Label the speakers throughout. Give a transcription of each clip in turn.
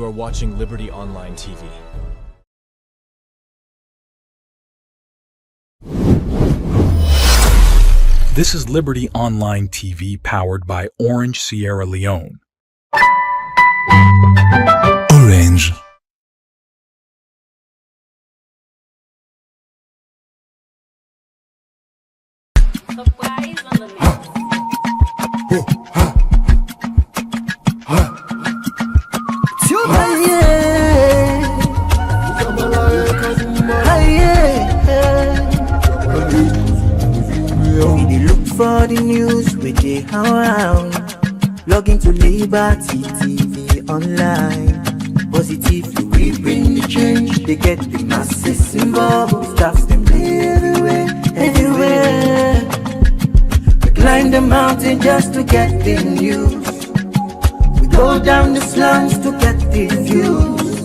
Speaker 1: You are watching Liberty Online TV.
Speaker 2: This is Liberty Online TV powered by Orange Sierra Leone. Orange.
Speaker 3: For the news we dey around, log into Liberty TV online. Positively we bring the change, they get the masses involved. Staffs them everywhere, everywhere. We climb the mountain just to get the news. We go down the slums to get the views.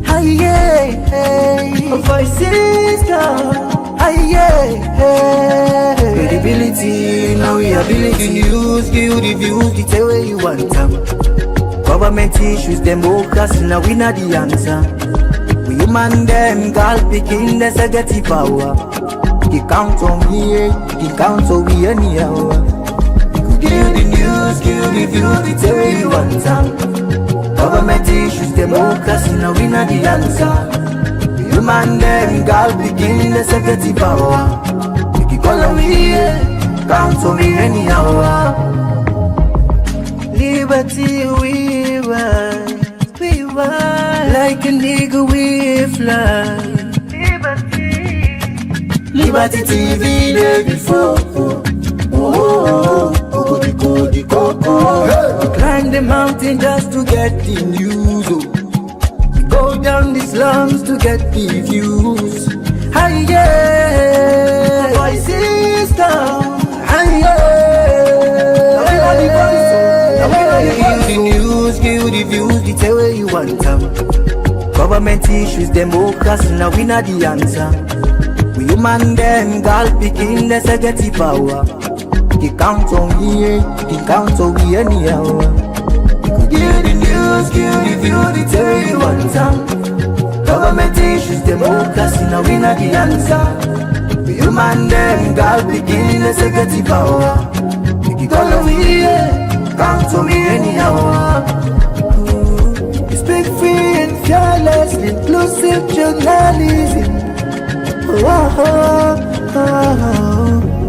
Speaker 3: Hi yeah, hey, voices come. Credibility, now we ability. News, give the views, the tell where you want them. Government issues, democracy, now we not the answer. We human them, girl picking, there's a get the power. The count on me, the count on we anyhow. Give the news, give the views, the tell where you want them. Government issues, democracy, now we not the answer. Human them, girl begin the second power. You can call on me, count on me anyhow. Liberty we ride, like a nigga we fly. Liberty TV day before. We climb the mountain just to get the news. Go down the slums to get the views. Hi yeah, voices down. Hi yeah, give the news, give the views, the tell where you want them. Government issues, democracy, now we not the answer. We human them, girl picking, there's a get the power. The count on me, the count on we anyhow. Give the news, give the view, the tell where you want them. Government issues, democracy, now we not the answer. We human them, girl begin, let's get the power. You can call on me, count to me anyhow. We speak free and fearless, inclusive journalism.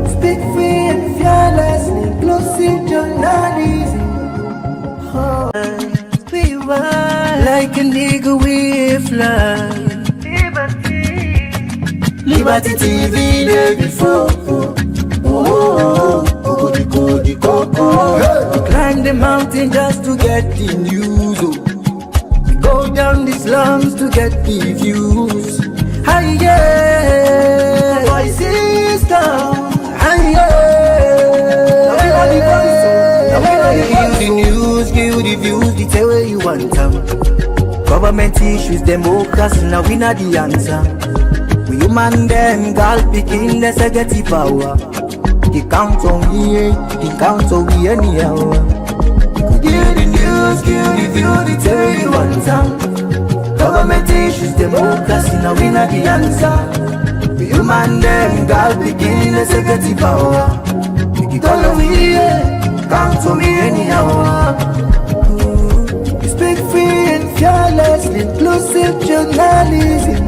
Speaker 3: Speak free and fearless, inclusive journalism. We ride, like a nigga we fly. Liberty TV day before. We climb the mountain just to get the news. We go down the slums to get the views. Hi yeah, voices down. Hi yeah, give the news, give the views, the tell where you want them. Government issues, democracy, now we not the answer. We human them, girl picking, let's get the power. The count on me, the count on we anyhow. Give the news, give the views, the tell where you want them. Government issues, democracy, now we not the answer. We human them, girl picking, let's get the power. You call on me, count on me anyhow. We speak free and fearless, inclusive journalism.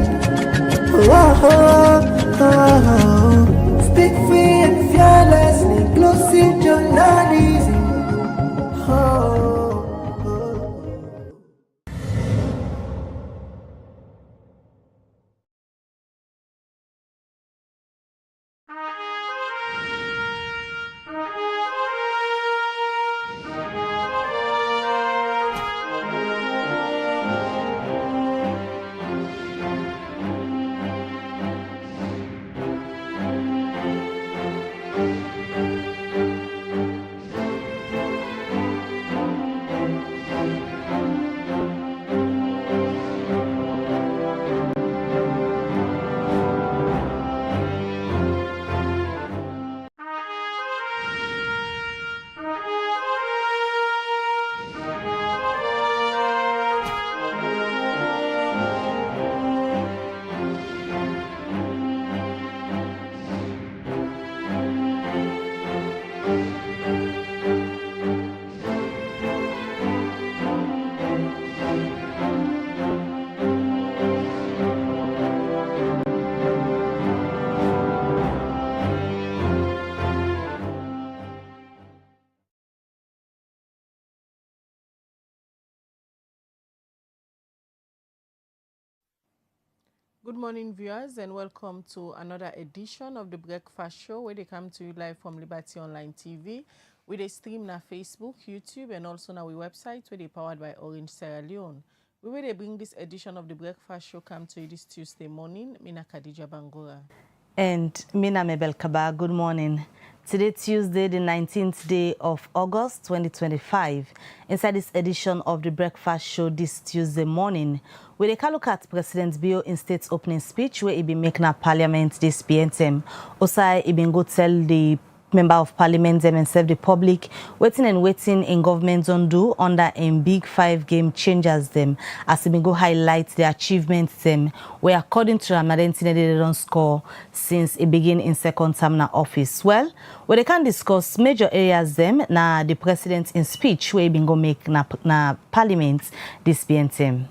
Speaker 3: Speak free and fearless, inclusive journalism.
Speaker 4: Good morning, viewers, and welcome to another edition of the Breakfast Show, where they come to you live from Liberty Online TV. We they stream na Facebook, YouTube, and also na our website, where they powered by Orange Sierra Leone. We will they bring this edition of the Breakfast Show come to you this Tuesday morning. Mina Khadija Bangura.
Speaker 5: And Mina Mebel Kaba, good morning. Today, Tuesday, the 19th day of August, 2025. Inside this edition of the Breakfast Show this Tuesday morning, we take a look at President Bio in state's opening speech, where he be making a parliament this PNTM. Also, he been go tell the member of parliament them and serve the public waiting in government zone do under a big 5 game changers them as they go highlight the achievements them where according to Ramadan they don't score since it begin in second term na office. Well, we can discuss major areas them na the president in speech where he been go make na parliament this PNTM.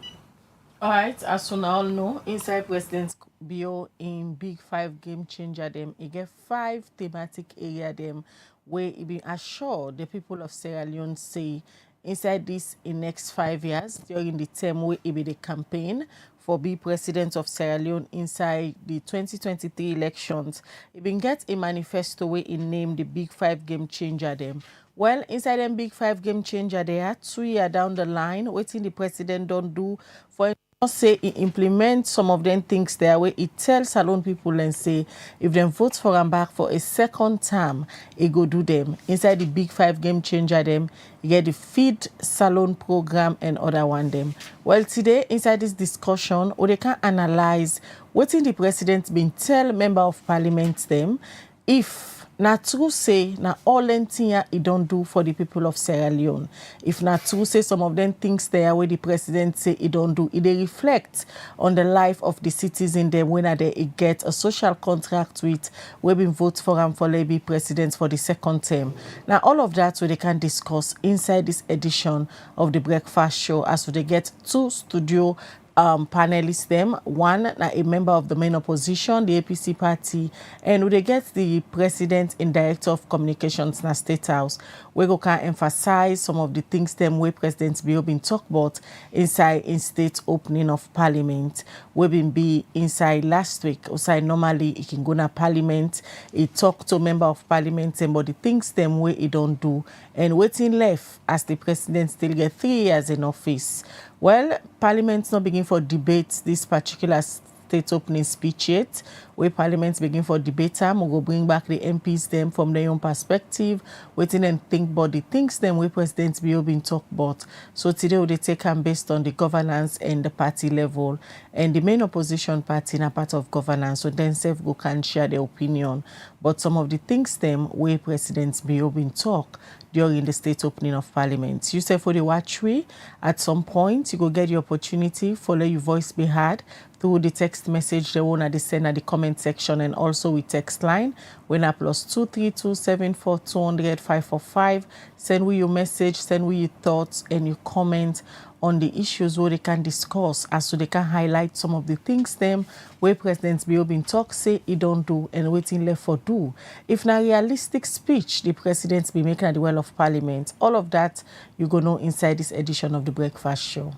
Speaker 4: All right, as you all know, inside President Bio in big 5 game changer them, he get 5 thematic area them where he been assured the people of Sierra Leone say inside this in next 5 years during the term where he be the campaign for be president of Sierra Leone inside the 2023 elections. He been get a manifesto where he named the big 5 game changer them. Well, inside them big 5 game changer there, 2 years down the line, waiting the president don't do for say he implement some of them things there where he tells salon people and say if them vote for him back for a second term, he go do them. Inside the big 5 game changer them, you get the feed salon program and other one them. Well, today inside this discussion, or they can analyze what in the president been tell member of parliament them if na true say na all anything he don't do for the people of Sierra Leone. If na true say some of them things there where the president say he don't do, it they reflect on the life of the citizen them when they get a social contract with we been vote for him for be president for the second term. Now all of that so they can discuss inside this edition of the Breakfast Show as they get 2 studio panelists them. One a member of the main opposition, the APC party, and we get the president and director of communications in the State House. We go can emphasize some of the things them where President Bio been talk about inside in state opening of parliament. We been be inside last week. Outside normally he can go to parliament, he talk to member of parliament and about the things them where he don't do and waiting left as the president still get 3 years in office. Well, Parliament's not begin for debate this particular state opening speech yet. Where Parliament begin for debate time, we go bring back the MPs them from their own perspective, waiting and think about the things them where President Bio been talk about. So today we take them based on the governance and the party level, and the main opposition party na part of governance. So then self go can share their opinion. But some of the things them where President Bio been talk during the state opening of Parliament. You say for the watch we at some point you go get the opportunity for let your voice be heard through the text message the one at the send at the comment section and also with text line when a +232 74200 545. Send we your message, send we your thoughts and your comment on the issues where they can discuss as so they can highlight some of the things them where President Bio been talk say he don't do and waiting left for do. If na realistic speech the president be making at the well of parliament, all of that you go know inside this edition of the Breakfast Show.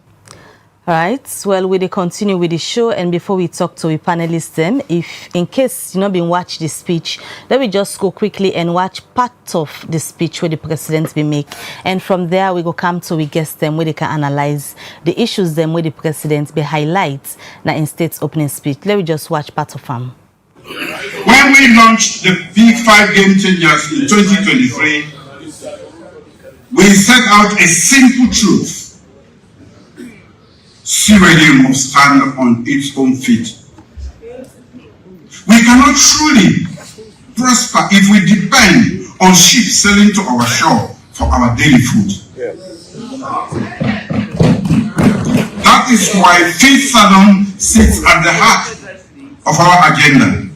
Speaker 5: All right, well, we continue with the show, and before we talk to the panelists them, if in case you not been watch the speech, let me just go quickly and watch part of the speech where the president be make, and from there we go come to we guest them where they can analyze the issues them where the president be highlight now in state's opening speech. Let me just watch part of them.
Speaker 6: When we launched the big 5 game changers in 2023, we set out a simple truth. Sierra Leone must stand on its own feet. We cannot truly prosper if we depend on ships sailing to our shore for our daily food. That is why Faith Salon sits at the heart of our agenda.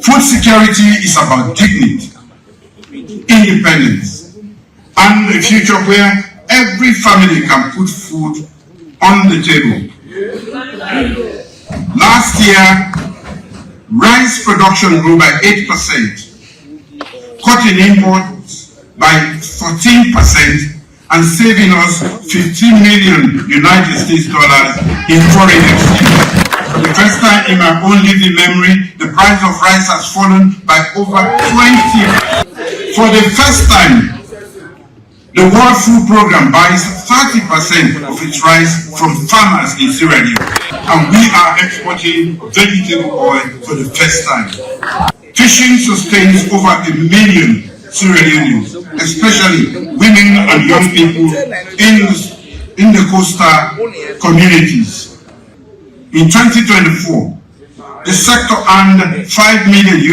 Speaker 6: Food security is about dignity, independence, and a future where every family can put food on the table. Last year, rice production grew by 8%, cotton imports by 14%, and saving us $15 million in foreign exchange. For the first time in my own living memory, the price of rice has fallen by over 20. For the first time, the World Food Programme buys 30% of its rice from farmers in Sierra Leone, and we are exporting vegetable oil for the first time. Fishing sustains over 1 million Sierra Leoneans, especially women and young people in the coastal communities. In 2024, the sector earned $5 million,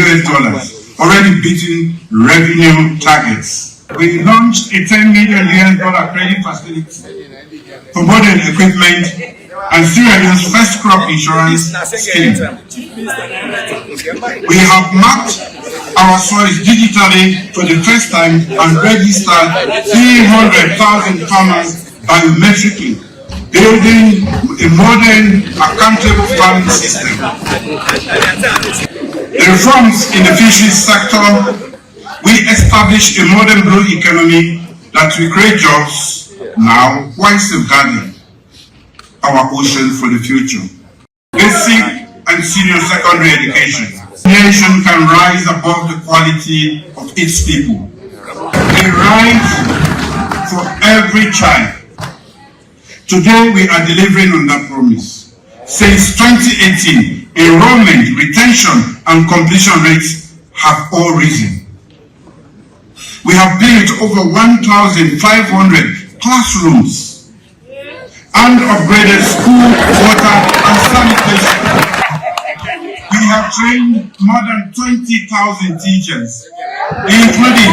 Speaker 6: already beating revenue targets. We launched a $10 million credit facility for modern equipment and Sierra Leone's first crop insurance scheme. We have mapped our soils digitally for the first time and registered 300,000 farmers biometrically, building a modern, accountable farming system. The reforms in the fisheries sector. We established a modern blue economy that will create jobs now while safeguarding our ocean for the future. Basic and senior secondary education. The nation can rise above the quality of its people. A right for every child. Today we are delivering on that promise. Since 2018, enrollment, retention, and completion rates have all risen. We have built over 1,500 classrooms and upgraded school, water, and sanitation. We have trained more than 20,000 teachers, including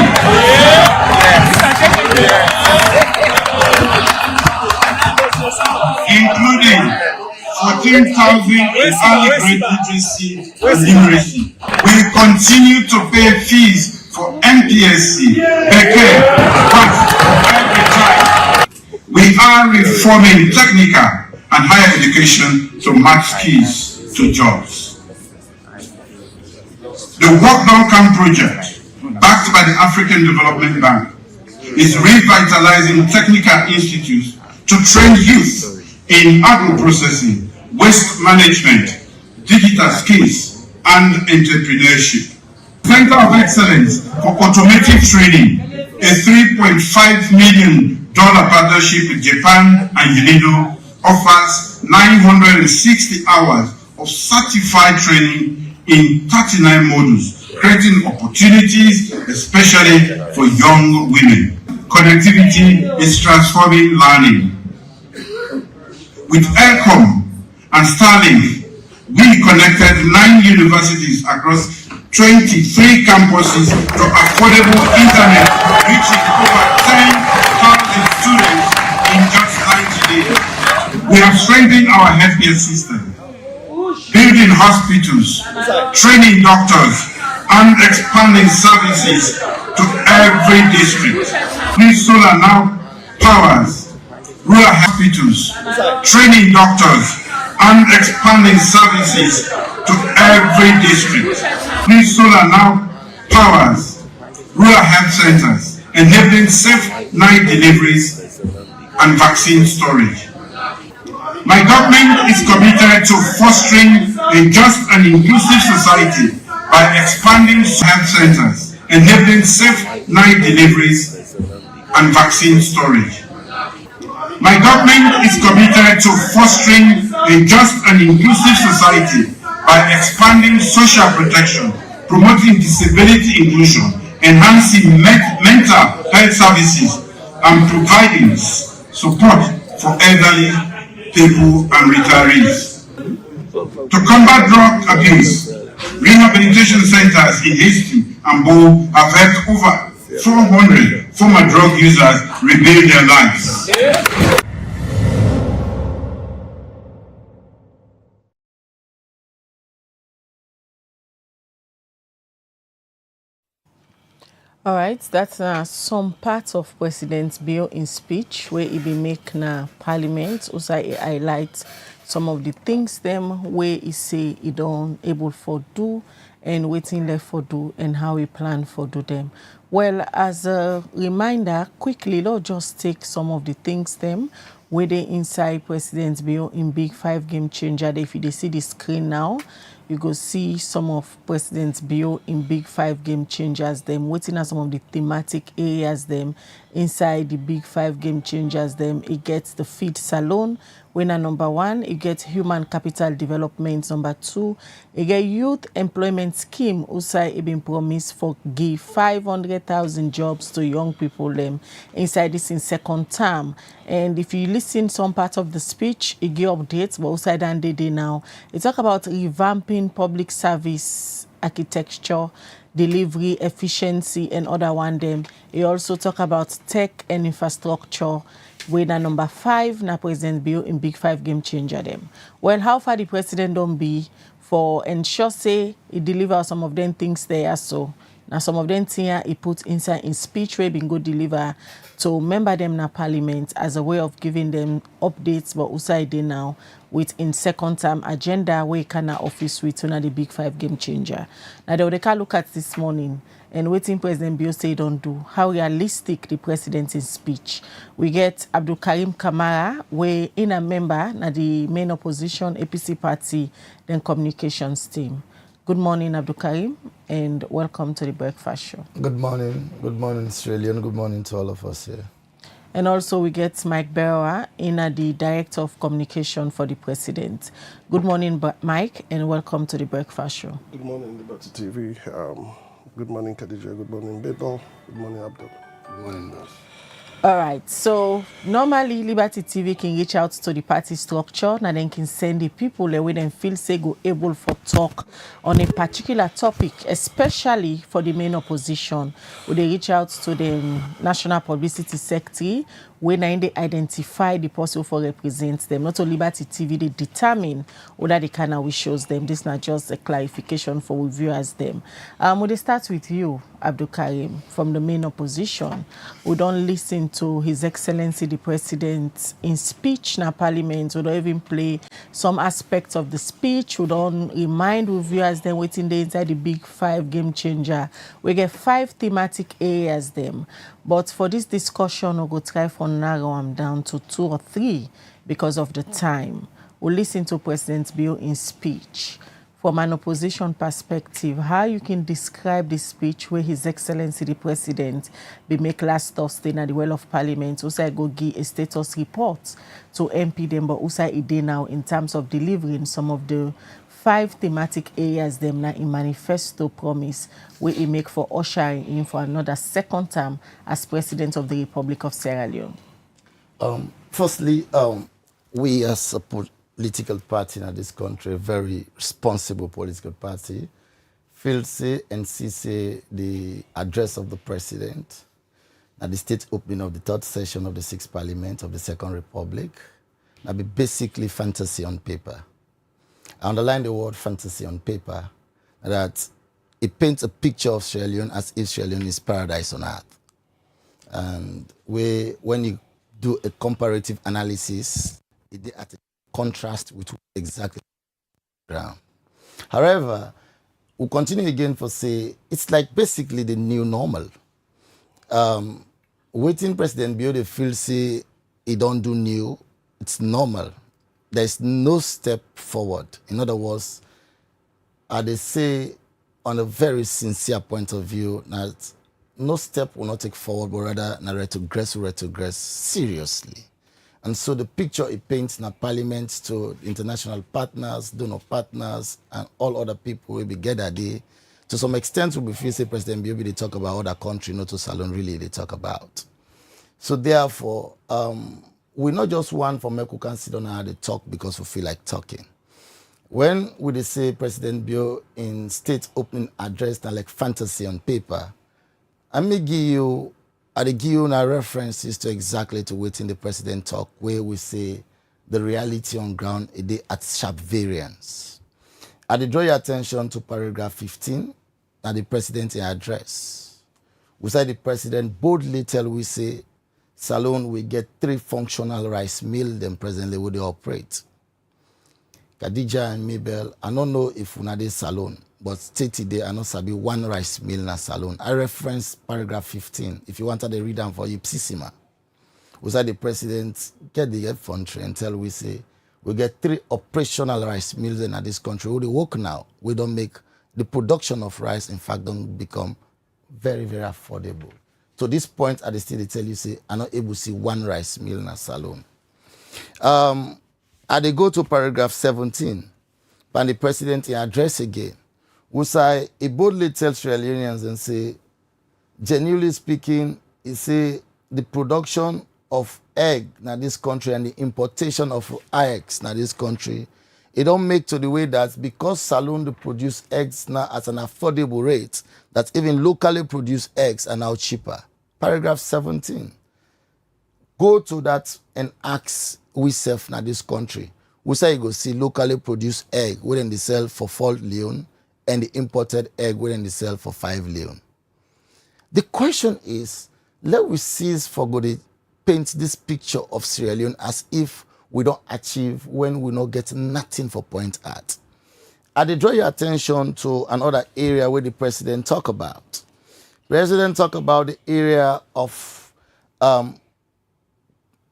Speaker 6: 14,000 in early grade literacy and numeracy. We continue to pay fees for MPSC, Berewa, every time. We are reforming technical and higher education to match skills to jobs. The Work Don't Come project, backed by the African Development Bank, is revitalizing technical institutes to train youth in agro-processing, waste management, digital skills, and entrepreneurship. Center of Excellence for Automotive Training, a $3.5 million partnership with Japan and UNIDO, offers 960 hours of certified training in 39 modules, creating opportunities especially for young women. Connectivity is transforming learning. With ELCOM and Starlink, we connected 9 universities across 23 campuses to affordable internet, reaching over 10,000 students in just 90 days. We have strengthened our healthcare system, building hospitals, training doctors, and expanding services to every district. This solar now powers rural hospitals, training doctors, and expanding services to every district. This solar now powers rural health centers, enabling safe night deliveries and vaccine storage. My government is committed to fostering a just and inclusive society by expanding health centers, enabling safe night deliveries and vaccine storage. My government is committed to fostering a just and inclusive society by expanding social protection, promoting disability inclusion, enhancing mental health services, and providing support for elderly people and retirees. To combat drug abuse, rehabilitation centers in Haiti and Bo have helped over 400 former drug users rebuild their lives.
Speaker 4: All right, that's some parts of President Bill in speech where he be make na Parliament. Also, he highlight some of the things them where he say he don't able for do and waiting left for do and how he plan for do them. Well, as a reminder, quickly, let's just take some of the things them where they inside President Bill in big 5 game changer. If you see the screen now, you go see some of President Bill in big 5 game changers, them waiting at some of the thematic areas, them inside the big 5 game changers, them it gets the feed salon, winner number 1, it gets human capital development number 2, it get youth employment scheme, usai it been promised for give 500,000 jobs to young people, them inside this in second term. And if you listen some part of the speech, it give updates, but outside and day now, it talk about revamping public service architecture, delivery, efficiency, and other one them. It also talk about tech and infrastructure. Winner number 5, na President Bill in big 5 game changer them. Well, how far the president don't be for ensure say he deliver some of them things there, so now some of them things he put inside in speech where been go deliver to member them na parliament as a way of giving them updates, but also they now with in second term agenda where can office with the big 5 game changer. Now they can look at this morning and waiting President Bill say don't do how realistic the president's speech. We get Abdul Karim Kamara, where in a member na the main opposition APC party, then communications team. Good morning, Abdul Karim, and welcome to the breakfast show.
Speaker 7: Good morning, Australian. Good morning to all of us here.
Speaker 4: And also we get Mike Berewa, the Director of Communication for the President. Good morning, Mike, and welcome to the breakfast show.
Speaker 8: Good morning, Liberty TV. Good morning, Khadija. Good morning, Bebo. Good morning, Abdul.
Speaker 7: Good morning, boss.
Speaker 4: All right, so normally Liberty TV can reach out to the party structure and then can send the people where they feel say go able for talk on a particular topic, especially for the main opposition. Would they reach out to the National Publicity Secretary when they identify the person for represent them. Not only Liberty TV, they determine whether they can we shows them. This is not just a clarification for viewers them. Would they start with you, Abdul Karim, from the main opposition? We don't listen to His Excellency the President in speech in Parliament. We don't even play some aspects of the speech. We don't remind viewers them waiting there inside the big 5 game changer. We get 5 thematic areas them. But for this discussion, we'll go try for narrow them down to 2 or 3 because of the time. We'll listen to President Bill in speech. From an opposition perspective, how you can describe the speech where His Excellency the President be make last Thursday at the Well of Parliament, also go give a status report to MP them, but also a day now in terms of delivering some of the 5 thematic areas them na in manifesto promise where he make for ushering in for another second term as President of the Republic of Sierra Leone.
Speaker 7: Firstly, we as a political party in this country, a very responsible political party, feel say and see the address of the President at the state opening of the 3rd session of the 6th Parliament of the Second Republic, that be basically fantasy on paper. I underline the word fantasy on paper, that it paints a picture of Sierra Leone as if Sierra Leone is paradise on earth. And when you do a comparative analysis, it is at a contrast with exactly the ground. However, we'll continue again for say, it's like basically the new normal. Waiting President Bill, they feel say he don't do new, it's normal. There's no step forward. In other words, they say on a very sincere point of view that no step will not take forward, but rather retrogress seriously. And so the picture it paints in Parliament to international partners, donor partners, and all other people will be gathered there. To some extent, we feel say President Bill, they talk about other country, not to Salon really they talk about. So therefore, we not just want for Meku can sit down and talk because we feel like talking. When we say President Bill in state opening address and like fantasy on paper, I may give you references to exactly to what in the President talk where we say the reality on ground is at sharp variance. I draw your attention to paragraph 15 and the President address. We say the President boldly tell we say Salon we get 3 functional rice mills then presently would they operate. Khadija and Mabel, I don't know if una dey Salon, but stated there I know sabi 1 rice mill na Salon. I reference paragraph 15 if you wanted to read them for Ipsissima. we said the president get the infantry until we say we get 3 operational rice mills in this country. We work now. We don't make the production of rice, in fact, don't become very, very affordable. So this point at the state, they tell you, say, I'm not able to see 1 rice mill in a salon. And they go to paragraph 17, and the president in address again, who say, he boldly tells Sierra Leoneans and say, genuinely speaking, he say, the production of egg in this country and the importation of eggs in this country, it don't make to the way that because saloon they produce eggs now at an affordable rate, that even locally produced eggs are now cheaper. Paragraph 17. Go to that and ask we self in this country. We say you go see locally produced egg within the sell for 4 leon and the imported egg within the sell for 5 leon. The question is, let we cease for good paint this picture of Sierra Leone as if we don't achieve when we not get nothing for point at. I draw your attention to another area where the president talk about. President talk about the area of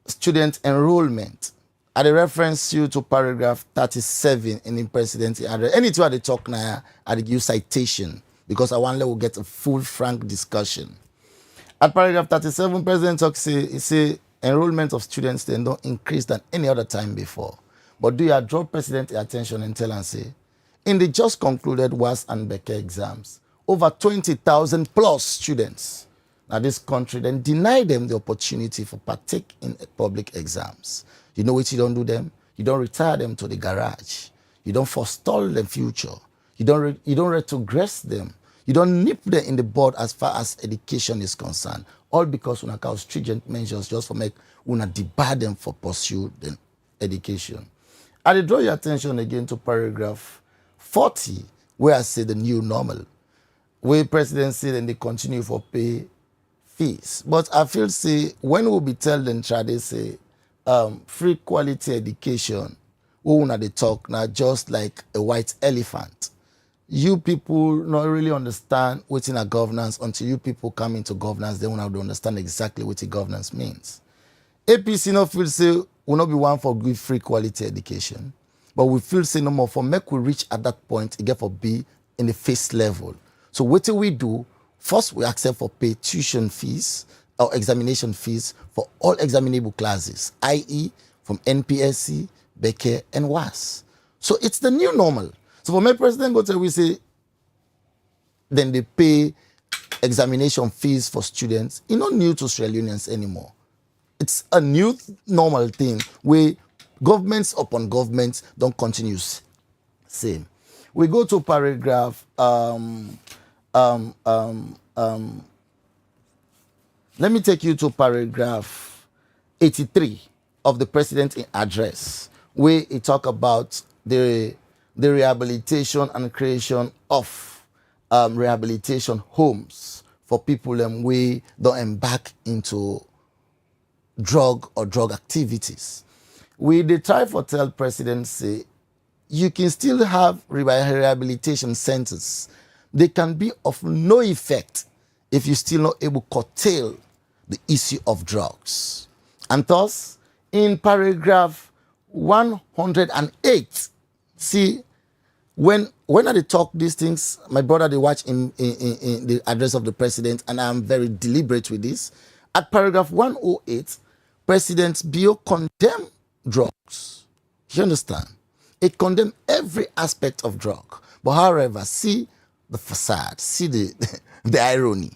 Speaker 7: student enrollment. I reference you to paragraph 37 in the president's address. Anytime they talk now, I give citation because I want to get a full, frank discussion. At paragraph 37, President talks, he say enrollment of students then don't increase than any other time before. But do you draw President's attention and tell and say, in the just concluded WAS and Beke exams, over 20,000 plus students now this country then deny them the opportunity for partake in public exams. You know what you don't do them? You don't retire them to the garage. You don't forestall the future. You don't retrogress them. You don't nip them in the bud as far as education is concerned. All because una cause stringent measures just for make una debar them for pursue the education. I draw your attention again to paragraph 40, where I say the new normal. Where President said and they continue for pay fees. But I feel say when we be tell them try they say free quality education, we una they talk now just like a white elephant. You people not really understand what's in a governance until you people come into governance, then we understand exactly what the governance means. APC no feel say will not be one for good free quality education, but we feel say no more for make we reach at that point, it get for be in the face level. So what do we do? First, we accept for pay tuition fees or examination fees for all examinable classes, i.e. from NPSC, Beke, and WAS. So it's the new normal. So for my president, go to we say, then they pay examination fees for students. It's not new to Australians anymore. It's a new normal thing where governments upon governments don't continue same. We go to paragraph let me take you to paragraph 83 of the president's address, where he talk about the rehabilitation and creation of rehabilitation homes for people who don't embark into drug or drug activities. They try to tell president say you can still have rehabilitation centers. They can be of no effect if you still not able to curtail the issue of drugs. And thus, in paragraph 108, see, when I talk these things, my brother they watch in the address of the president, and I'm very deliberate with this. At paragraph 108, President Bio condemn drugs. You understand? It condemn every aspect of drug. But however, see the facade, see the irony.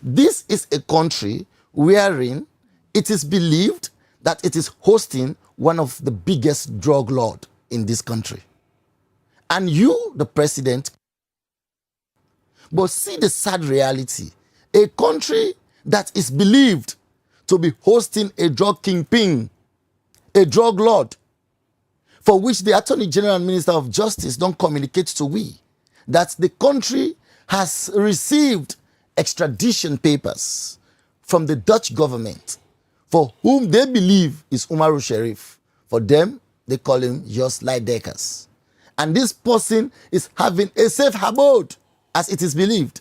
Speaker 7: This is a country wherein it is believed that it is hosting one of the biggest drug lords in this country. And you, the president, but see the sad reality. A country that is believed to be hosting a drug kingpin, a drug lord, for which the Attorney General and Minister of Justice don't communicate to we, that the country has received extradition papers from the Dutch government for whom they believe is Umaru Sharif. For them, they call him Jos Leidekkers. And this person is having a safe abode, as it is believed.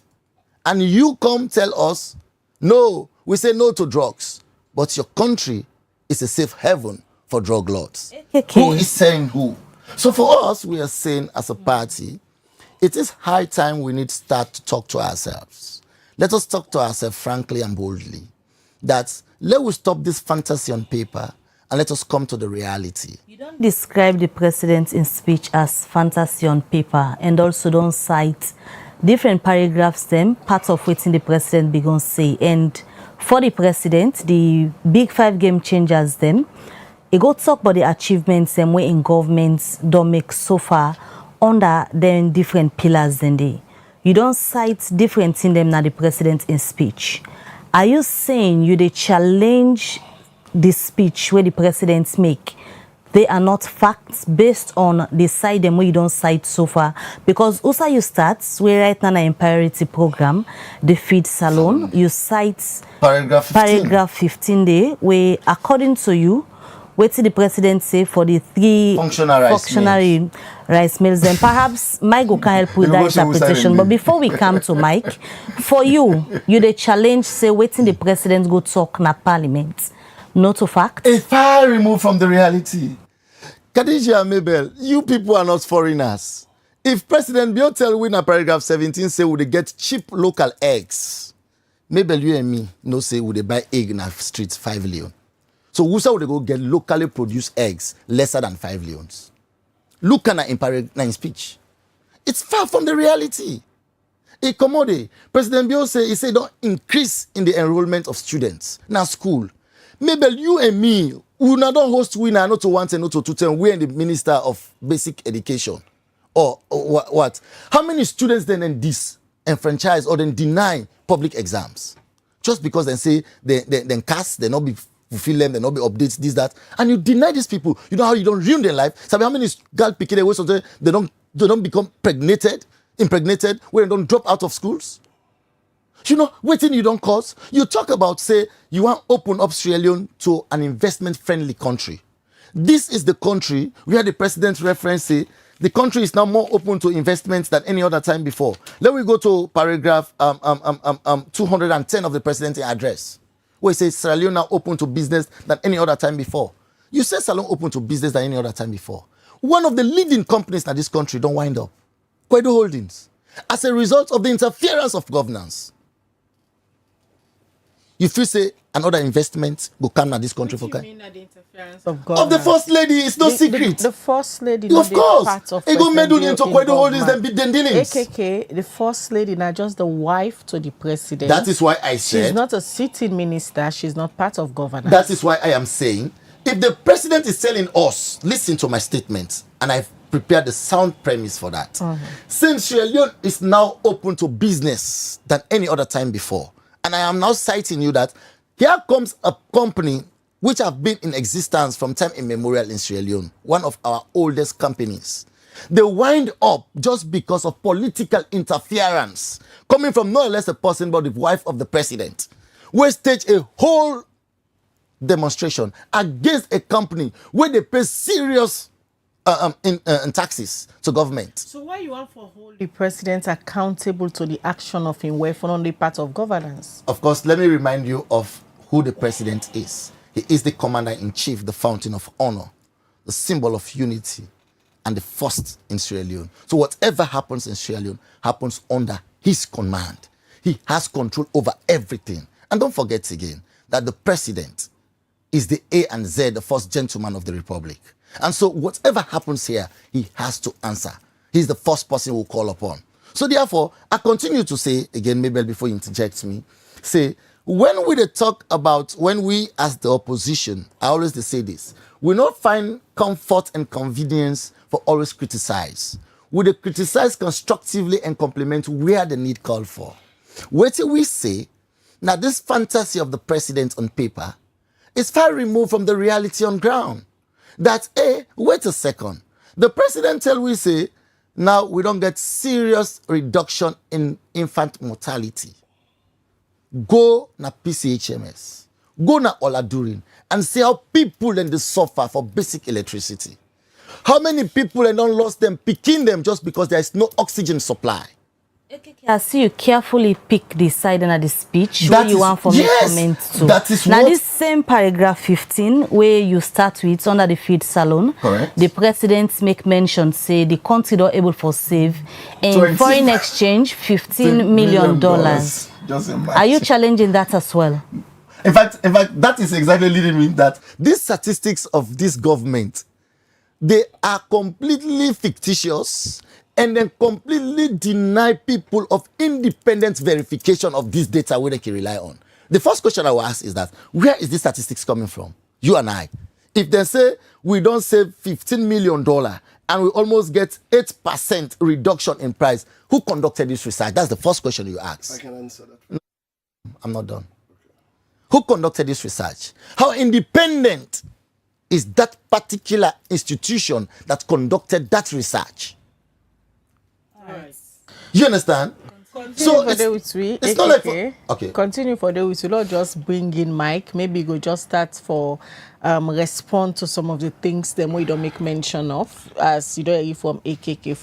Speaker 7: And you come tell us, no, we say no to drugs. But your country is a safe haven for drug lords.
Speaker 5: Okay.
Speaker 7: Who is saying who? So for us, we are saying as a party, it is high time we need to start to talk to ourselves. Let us talk to ourselves frankly and boldly. That let us stop this fantasy on paper and let us come to the reality.
Speaker 5: You don't describe the president in speech as fantasy on paper and also don't cite different paragraphs them, parts of which the president began say. And for the president, the big 5 game changers them, it go talk about the achievements and way in governments don't make so far under them different pillars than they. You don't cite different in them now the president in speech. Are you saying you they challenge the speech where the presidents make? They are not facts based on the side them where you don't cite so far. Because also you start, we right now in priority program, the feed salon, you cite paragraph 15 there, where according to you, what did the president say for the 3 functionary rice mills? And perhaps Mike can help with that interpretation. But before we come to Mike, for you the challenge say waiting the president go talk na parliament. Not to fact.
Speaker 7: A far removed from the reality. Khadija and Mabel, you people are not foreigners. If President Bill tell we na paragraph 17 say would they get cheap local eggs, Mabel, you and me no say would they buy egg in the streets 5 million. So who would they go get locally produced eggs lesser than 5 millions? Look at in speech. It's far from the reality. A commodity. President Bill he say don't increase in the enrollment of students. Now school. Maybe you and me, we not don't host winner, not to 110, not to 210. We are the Minister of Basic Education. Or what? How many students then disenfranchise or then deny public exams? Just because they say they cast, they not be fulfill them, they not be updates, this, that. And you deny these people. You know how you don't ruin their life? Sabi how many girls picking away something they don't become impregnated, when they don't drop out of schools? You know, waiting you don't cause. You talk about, say, you want to open up Sierra Leone to an investment-friendly country. This is the country where the president reference say the country is now more open to investments than any other time before. Let me go to paragraph 210 of the president's address, where it says Sierra Leone now open to business than any other time before. You say Sierra Leone open to business than any other time before. One of the leading companies in this country don't wind up. Kwedo Holdings. As a result of the interference of governance. You feel say another investment will come to this country for
Speaker 4: the interference
Speaker 7: of the first lady is no secret.
Speaker 4: The first lady,
Speaker 7: of course,
Speaker 4: part of
Speaker 7: it go meddle into Kwedo Holdings then dealings.
Speaker 4: AKK, the first lady, not just the wife to the president.
Speaker 7: That is why I said
Speaker 4: she's not a sitting minister. She's not part of governance.
Speaker 7: That is why I am saying, if the president is telling us, listen to my statement, and I've prepared the sound premise for that. Since Sierra Leone is now open to business than any other time before. And I am now citing you that here comes a company which have been in existence from time immemorial in Sierra Leone, one of our oldest companies. They wind up just because of political interference coming from no less a person but the wife of the president. We stage a whole demonstration against a company where they pay serious in taxes to government.
Speaker 4: So why you want for hold the president accountable to the action of him wife on the part of governance?
Speaker 7: Of course, let me remind you of who the president is. He is the commander-in-chief, the fountain of honor, the symbol of unity, and the first in Sierra Leone. So whatever happens in Sierra Leone happens under his command. He has control over everything. And don't forget again that the president is the A and Z, the first gentleman of the republic. And so whatever happens here, he has to answer. He's the first person we'll call upon. So therefore, I continue to say, again, Mabel, before you interject me, say, when we talk about, when we as the opposition, I always say this, we not find comfort and convenience for always criticize. We criticize constructively and compliment where the need call for. What do we say? Now this fantasy of the president on paper is far removed from the reality on ground. That, wait a second. The president tell we say, now we don't get serious reduction in infant mortality. Go na PCHMS. Go na Oladurin and see how people then they suffer for basic electricity. How many people and don't lost them, picking them just because there is no oxygen supply.
Speaker 5: I see you carefully pick the side and the speech where you want for me to comment to.
Speaker 7: That is
Speaker 5: now
Speaker 7: what...
Speaker 5: this same paragraph 15 where you start with under the feed salon.
Speaker 7: Correct.
Speaker 5: The president make mention say the country not able for save in foreign exchange $15 million.
Speaker 7: Just
Speaker 5: are you challenging that as well?
Speaker 7: In fact, that is exactly leading me that these statistics of this government, they are completely fictitious and then completely deny people of independent verification of this data where they can rely on. The first question I will ask is that, where is this statistics coming from? You and I. If they say we don't save $15 million and we almost get 8% reduction in price, who conducted this research? That's the first question you ask.
Speaker 8: I can answer that.
Speaker 7: No, I'm not done. Who conducted this research? How independent is that particular institution that conducted that research?
Speaker 4: Right.
Speaker 7: You understand?
Speaker 4: So it's
Speaker 7: not like okay.
Speaker 4: Continue for the week. Not just bring in Mike. Maybe go just start for respond to some of the things them we don't make mention of. As you don't hear from AKK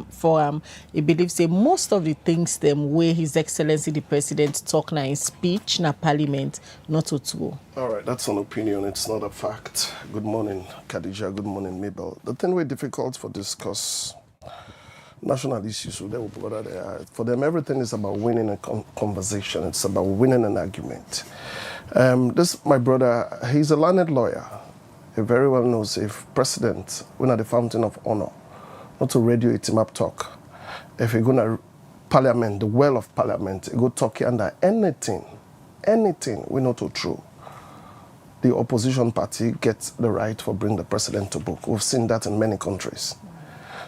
Speaker 4: forum, he believes say most of the things them where His Excellency the President talk na in speech na Parliament not to true.
Speaker 8: All right, that's an opinion. It's not a fact. Good morning, Khadija. Good morning, Mabel. The thing we're difficult for discuss national issues, so they will put that there. For them, everything is about winning a conversation. It's about winning an argument. This, my brother, he's a learned lawyer. He very well knows if president, we're at the fountain of honor, not to radio it him up talk. If you're going to parliament, the well of parliament, you go talk under anything, we know to true. The opposition party gets the right for bring the president to book. We've seen that in many countries.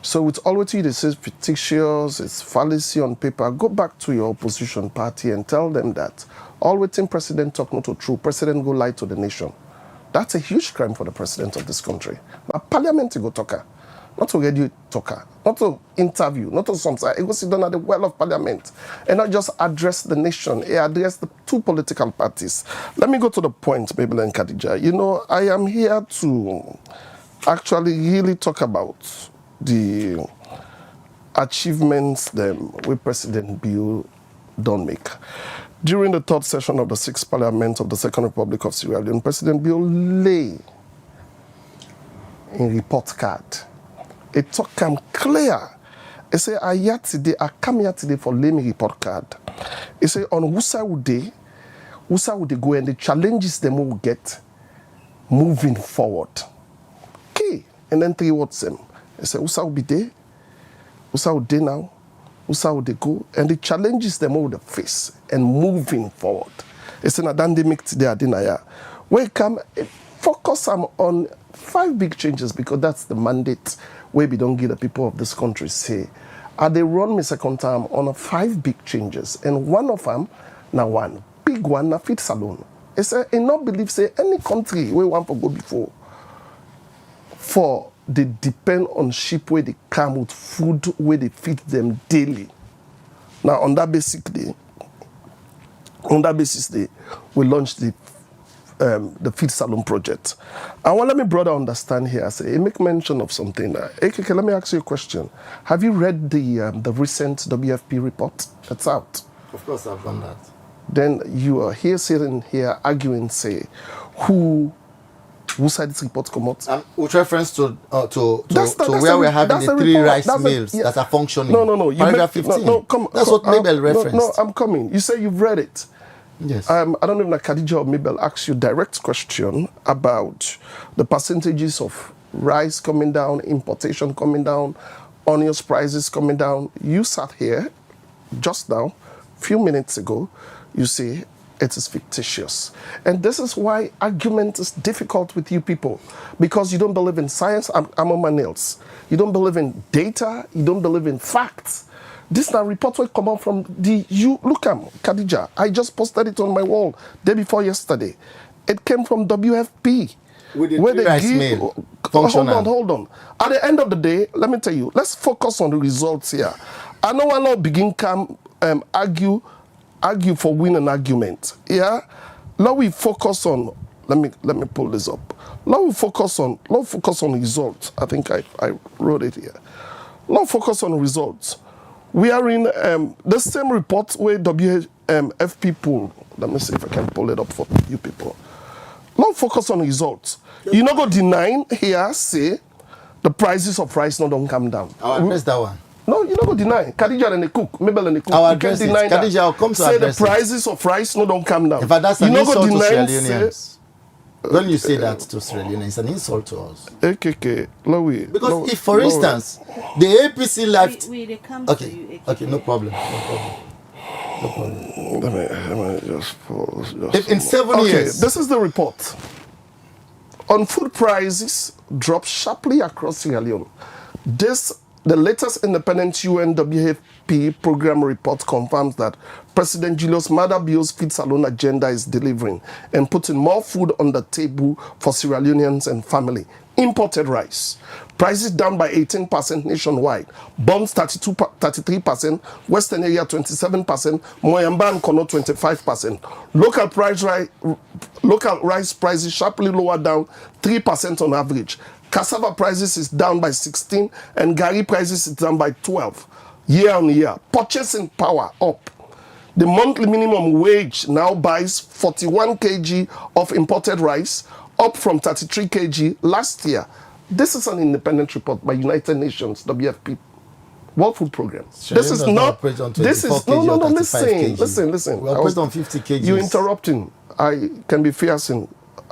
Speaker 8: So it's always they say fictitious, it's fallacy on paper. Go back to your opposition party and tell them that all waiting president talk not to true, president go lie to the nation. That's a huge crime for the president of this country. But parliament go talker, not to radio talker, not to interview, not to something. It go sit down at the well of parliament and not just address the nation, address the two political parties. Let me go to the point, Mabel and Khadija. You know, I am here to actually really talk about the achievements them with President Bill don't make. During the third session of the 6th Parliament of the Second Republic of Sierra Leone, President Bill lay in report card. It took him clear. He said, I come here today for laying report card. He said, on Wusa would they go and the challenges them will get moving forward. Okay, and then 3 words them. I said, Usa will be there, Usa will there now, Usa will they go, and the challenges them all the face and moving forward. I said, now they make today dinner. We come focus on 5 big changes because that's the mandate where we don't give the people of this country say. They run me second term on 5 big changes, and one of them, now one big one, na feed salon. I said, I not believe say any country we want to go before for they depend on sheep where they come with food where they feed them daily. Now on that basis we launched the feed salon project. And well, let me brother understand here. I say, I make mention of something. AKK, let me ask you a question. Have you read the recent WFP report that's out?
Speaker 7: Of course I've done that.
Speaker 8: Then you are here sitting here arguing, say, who side this report come out?
Speaker 7: With reference to where we're having the 3 rice mills that are functioning.
Speaker 8: No.
Speaker 7: Paragraph 15. That's what Mabel referenced.
Speaker 8: No, I'm coming. You say you've read it.
Speaker 7: Yes.
Speaker 8: I don't know if Khadija or Mabel asked you direct question about the percentages of rice coming down, importation coming down, onions prices coming down. You sat here just now, few minutes ago, you say it is fictitious. And this is why argument is difficult with you people, because you don't believe in science. I'm on my nails. You don't believe in data. You don't believe in facts. This now report will come out from look at Khadija. I just posted it on my wall day before yesterday. It came from WFP.
Speaker 7: With the rice mill functional.
Speaker 8: Hold on. At the end of the day, let me tell you, let's focus on the results here. I know I not begin argue for win an argument. Yeah? Now we focus on let me pull this up. Now we focus on results. I think I wrote it here. Now focus on results. We are in the same report where WFP pulled. Let me see if I can pull it up for you people. Not focus on results. You not go denying here, say, the prices of rice not don't come down.
Speaker 7: I'll address that one.
Speaker 8: No, you not go deny. Khadija and the cook, Mabel and the cook.
Speaker 7: I'll
Speaker 8: You
Speaker 7: address
Speaker 8: can't
Speaker 7: it.
Speaker 8: deny that.
Speaker 7: Khadija, I'll come to
Speaker 8: say
Speaker 7: address
Speaker 8: the prices of rice no don't come down.
Speaker 7: In fact, that's
Speaker 8: you
Speaker 7: an
Speaker 8: not go
Speaker 7: insult to
Speaker 8: denying,
Speaker 7: Sierra Leoneans. When you say that to Sierra Leone, it's an insult to us.
Speaker 8: Okay, Louis.
Speaker 7: Because if, for instance, the APC left...
Speaker 5: They come
Speaker 7: Okay,
Speaker 5: to you.
Speaker 7: okay, no problem.
Speaker 8: Let me just pause.
Speaker 7: If in 7 years...
Speaker 8: This is the report. On food prices drop sharply across Sierra Leone. The latest independent UNWFP program report confirms that President Julius Maada Bio's Feed Salon agenda is delivering and putting more food on the table for Sierra Leoneans and family. Imported rice. Prices down by 18% nationwide. Bonds 33%, Western area 27%, Moyamba and Kono 25%. Local rice prices sharply lower down 3% on average. Cassava prices is down by 16 and Gari prices is down by 12 year on year. Purchasing power up. The monthly minimum wage now buys 41 kg of imported rice, up from 33 kg last year. This is an independent report by United Nations, WFP, World Food Programme. This is not. This is no. Listen.
Speaker 7: We operate on 50 kg.
Speaker 8: You interrupting. I can be fierce in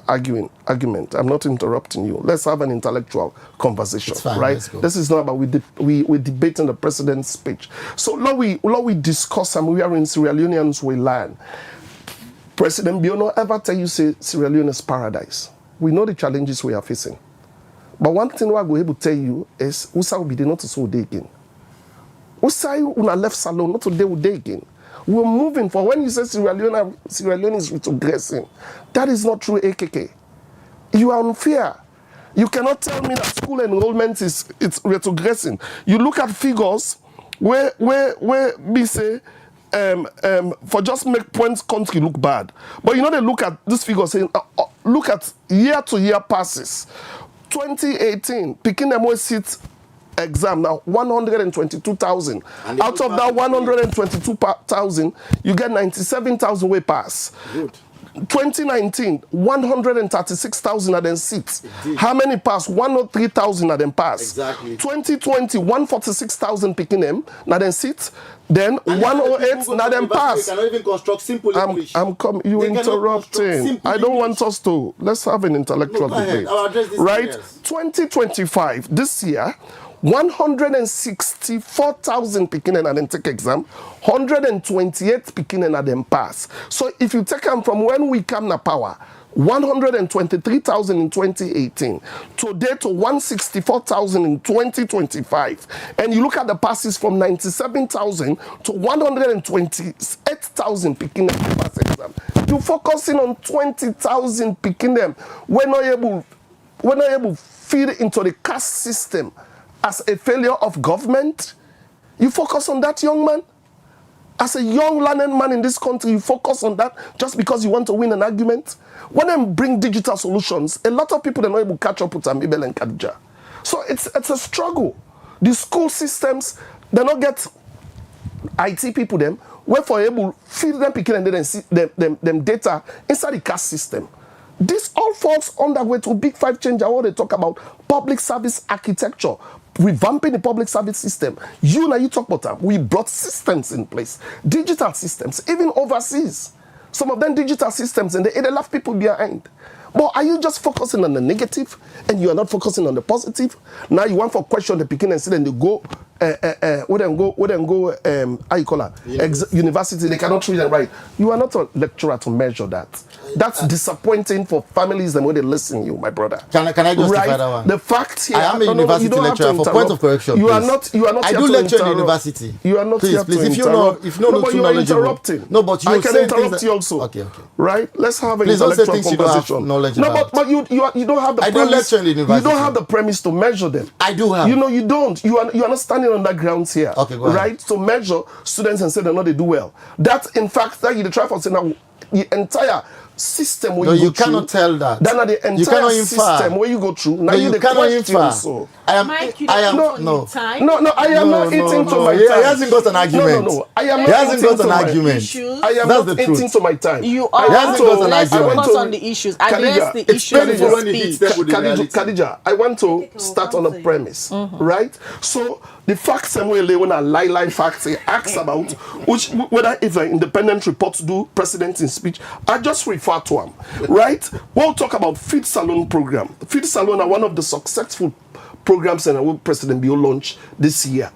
Speaker 8: argument. I'm not interrupting you. Let's have an intellectual conversation,
Speaker 7: fine,
Speaker 8: right?
Speaker 7: let's go.
Speaker 8: This is not about we're debating the president's speech. So Lord, we discuss and we are in Sierra Leoneans we learn. President Biono ever tell you say Sierra Leone is paradise. We know the challenges we are facing. But one thing we are going to tell you is Usa will be not to so day again. Usa una left salon not today will day again. We're moving for when you say Sierra Leone is retrogressing. That is not true, AKK. You are unfair. You cannot tell me that school enrollment it's retrogressing. You look at figures where we say for just make points country look bad. But you know they look at this figure saying look at year to year passes. 2018, Peking MO seats exam now 122,000. Out of that 122,000, you get 97,000 way pass.
Speaker 7: Good.
Speaker 8: 2019, 136,000 are then seats.
Speaker 7: Indeed.
Speaker 8: How many pass? 103,000 are then pass.
Speaker 7: Exactly.
Speaker 8: 2020, 146,000 picking them, now then seats. Then 108, now then pass.
Speaker 7: They cannot even construct simple English.
Speaker 8: You interrupting. I don't want us to. Let's have an intellectual debate.
Speaker 7: I'll address this.
Speaker 8: Right? 2025, this year, 164,000 picking and then take exam, 128 picking and then pass. So if you take them from when we come to power, 123,000 in 2018, today to 164,000 in 2025, and you look at the passes from 97,000 to 128,000 picking and pass exam. You're focusing on 20,000 picking them. We're not able to feed into the caste system as a failure of government. You focus on that, young man. As a young learning man in this country, you focus on that just because you want to win an argument. When they bring digital solutions, a lot of people are not able to catch up with Amibel and Khadija. So it's a struggle. The school systems, they don't get IT people them, where for able to feed them picking and then see them data inside the caste system. This all falls under way to Big Five change. I want to talk about public service architecture, revamping the public service system. You talk about that. We brought systems in place, digital systems, even overseas. Some of them digital systems, and they left people behind. But are you just focusing on the negative and you are not focusing on the positive? Now you want for question the beginning and then they go, how you call it? University, they cannot read and write. You are not a lecturer to measure that. That's disappointing for families and when they listen to you, my brother.
Speaker 7: Can I justify that one?
Speaker 8: The fact here,
Speaker 7: I am a university lecturer. For point of correction,
Speaker 8: you are
Speaker 7: not.
Speaker 8: I
Speaker 7: do lecture in the university.
Speaker 8: You are not
Speaker 7: please,
Speaker 8: here
Speaker 7: please.
Speaker 8: to
Speaker 7: If you
Speaker 8: interrupt.
Speaker 7: know
Speaker 8: But
Speaker 7: too
Speaker 8: you are
Speaker 7: knowledgeable.
Speaker 8: interrupting.
Speaker 7: No, but you
Speaker 8: I can interrupt you also.
Speaker 7: Okay.
Speaker 8: Right? Let's have an
Speaker 7: please
Speaker 8: intellectual
Speaker 7: don't say things
Speaker 8: conversation.
Speaker 7: You don't have knowledge
Speaker 8: no,
Speaker 7: about.
Speaker 8: but you don't have the
Speaker 7: I
Speaker 8: premise.
Speaker 7: don't lecture in the university.
Speaker 8: You don't have the premise to measure them.
Speaker 7: I do have.
Speaker 8: You don't. You are not standing on that grounds here.
Speaker 7: Okay, go ahead.
Speaker 8: Right? To measure students and say they do well. That in fact that you try for saying now the entire system where
Speaker 7: No,
Speaker 8: you
Speaker 7: you
Speaker 8: go
Speaker 7: cannot
Speaker 8: through.
Speaker 7: tell that.
Speaker 8: Then the
Speaker 7: You cannot
Speaker 8: entire
Speaker 7: infer.
Speaker 8: system where you go through. Now
Speaker 7: No, you
Speaker 8: the
Speaker 7: cannot
Speaker 8: question.
Speaker 7: infer.
Speaker 8: So.
Speaker 7: I am
Speaker 8: No,
Speaker 4: time.
Speaker 8: No, I am not eating to my
Speaker 7: He
Speaker 8: time.
Speaker 7: hasn't got an argument.
Speaker 8: No. I am
Speaker 7: He
Speaker 8: not
Speaker 7: hasn't
Speaker 8: eating
Speaker 7: got
Speaker 8: to
Speaker 7: an
Speaker 8: my
Speaker 7: argument.
Speaker 4: issues.
Speaker 8: I am
Speaker 7: That's
Speaker 8: not
Speaker 7: the
Speaker 8: eating
Speaker 7: truth.
Speaker 8: to my time.
Speaker 4: You
Speaker 8: I
Speaker 4: are.
Speaker 8: want to-
Speaker 4: Let's
Speaker 8: I want
Speaker 4: focus
Speaker 8: to-
Speaker 4: on the issues. And
Speaker 8: Khadija,
Speaker 4: yes, the
Speaker 7: it's
Speaker 4: issues
Speaker 7: painful
Speaker 4: will
Speaker 7: when he
Speaker 4: speak.
Speaker 7: hits them with the reality.
Speaker 8: Khadija, I want to start on a premise, right? So the facts somewhere when a lie facts he asks about which whether if an independent reports do president in speech, I just refer to them, right? We'll talk about Feed Salon program. Feed Salon are one of the successful programs and President Bio launched this year.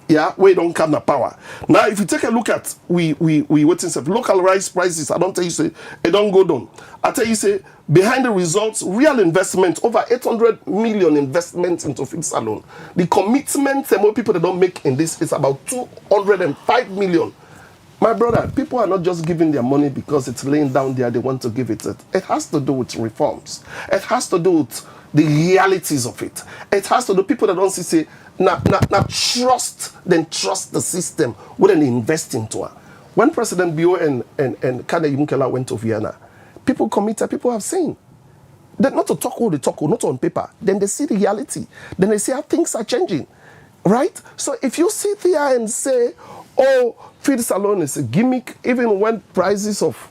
Speaker 8: Yeah, we don't come the power. Now, if you take a look at we waiting for local rice prices, I don't tell you say it don't go down. I tell you say behind the results, real investment over 800 million investment into Feed Salon. The commitment and more people that don't make in this is about 205 million. My brother, people are not just giving their money because it's laying down there. They want to give it. It has to do with reforms. It has to do with the realities of it. It has to do people that don't say not trust, then trust the system when they invest into it. When President Bio and Kane Yumkela went to Vienna, people committed, people have seen. That not to talk all the talk, not on paper. Then they see the reality. Then they see how things are changing. Right? So if you sit there and say, oh, Feed Salon is a gimmick, even when prices of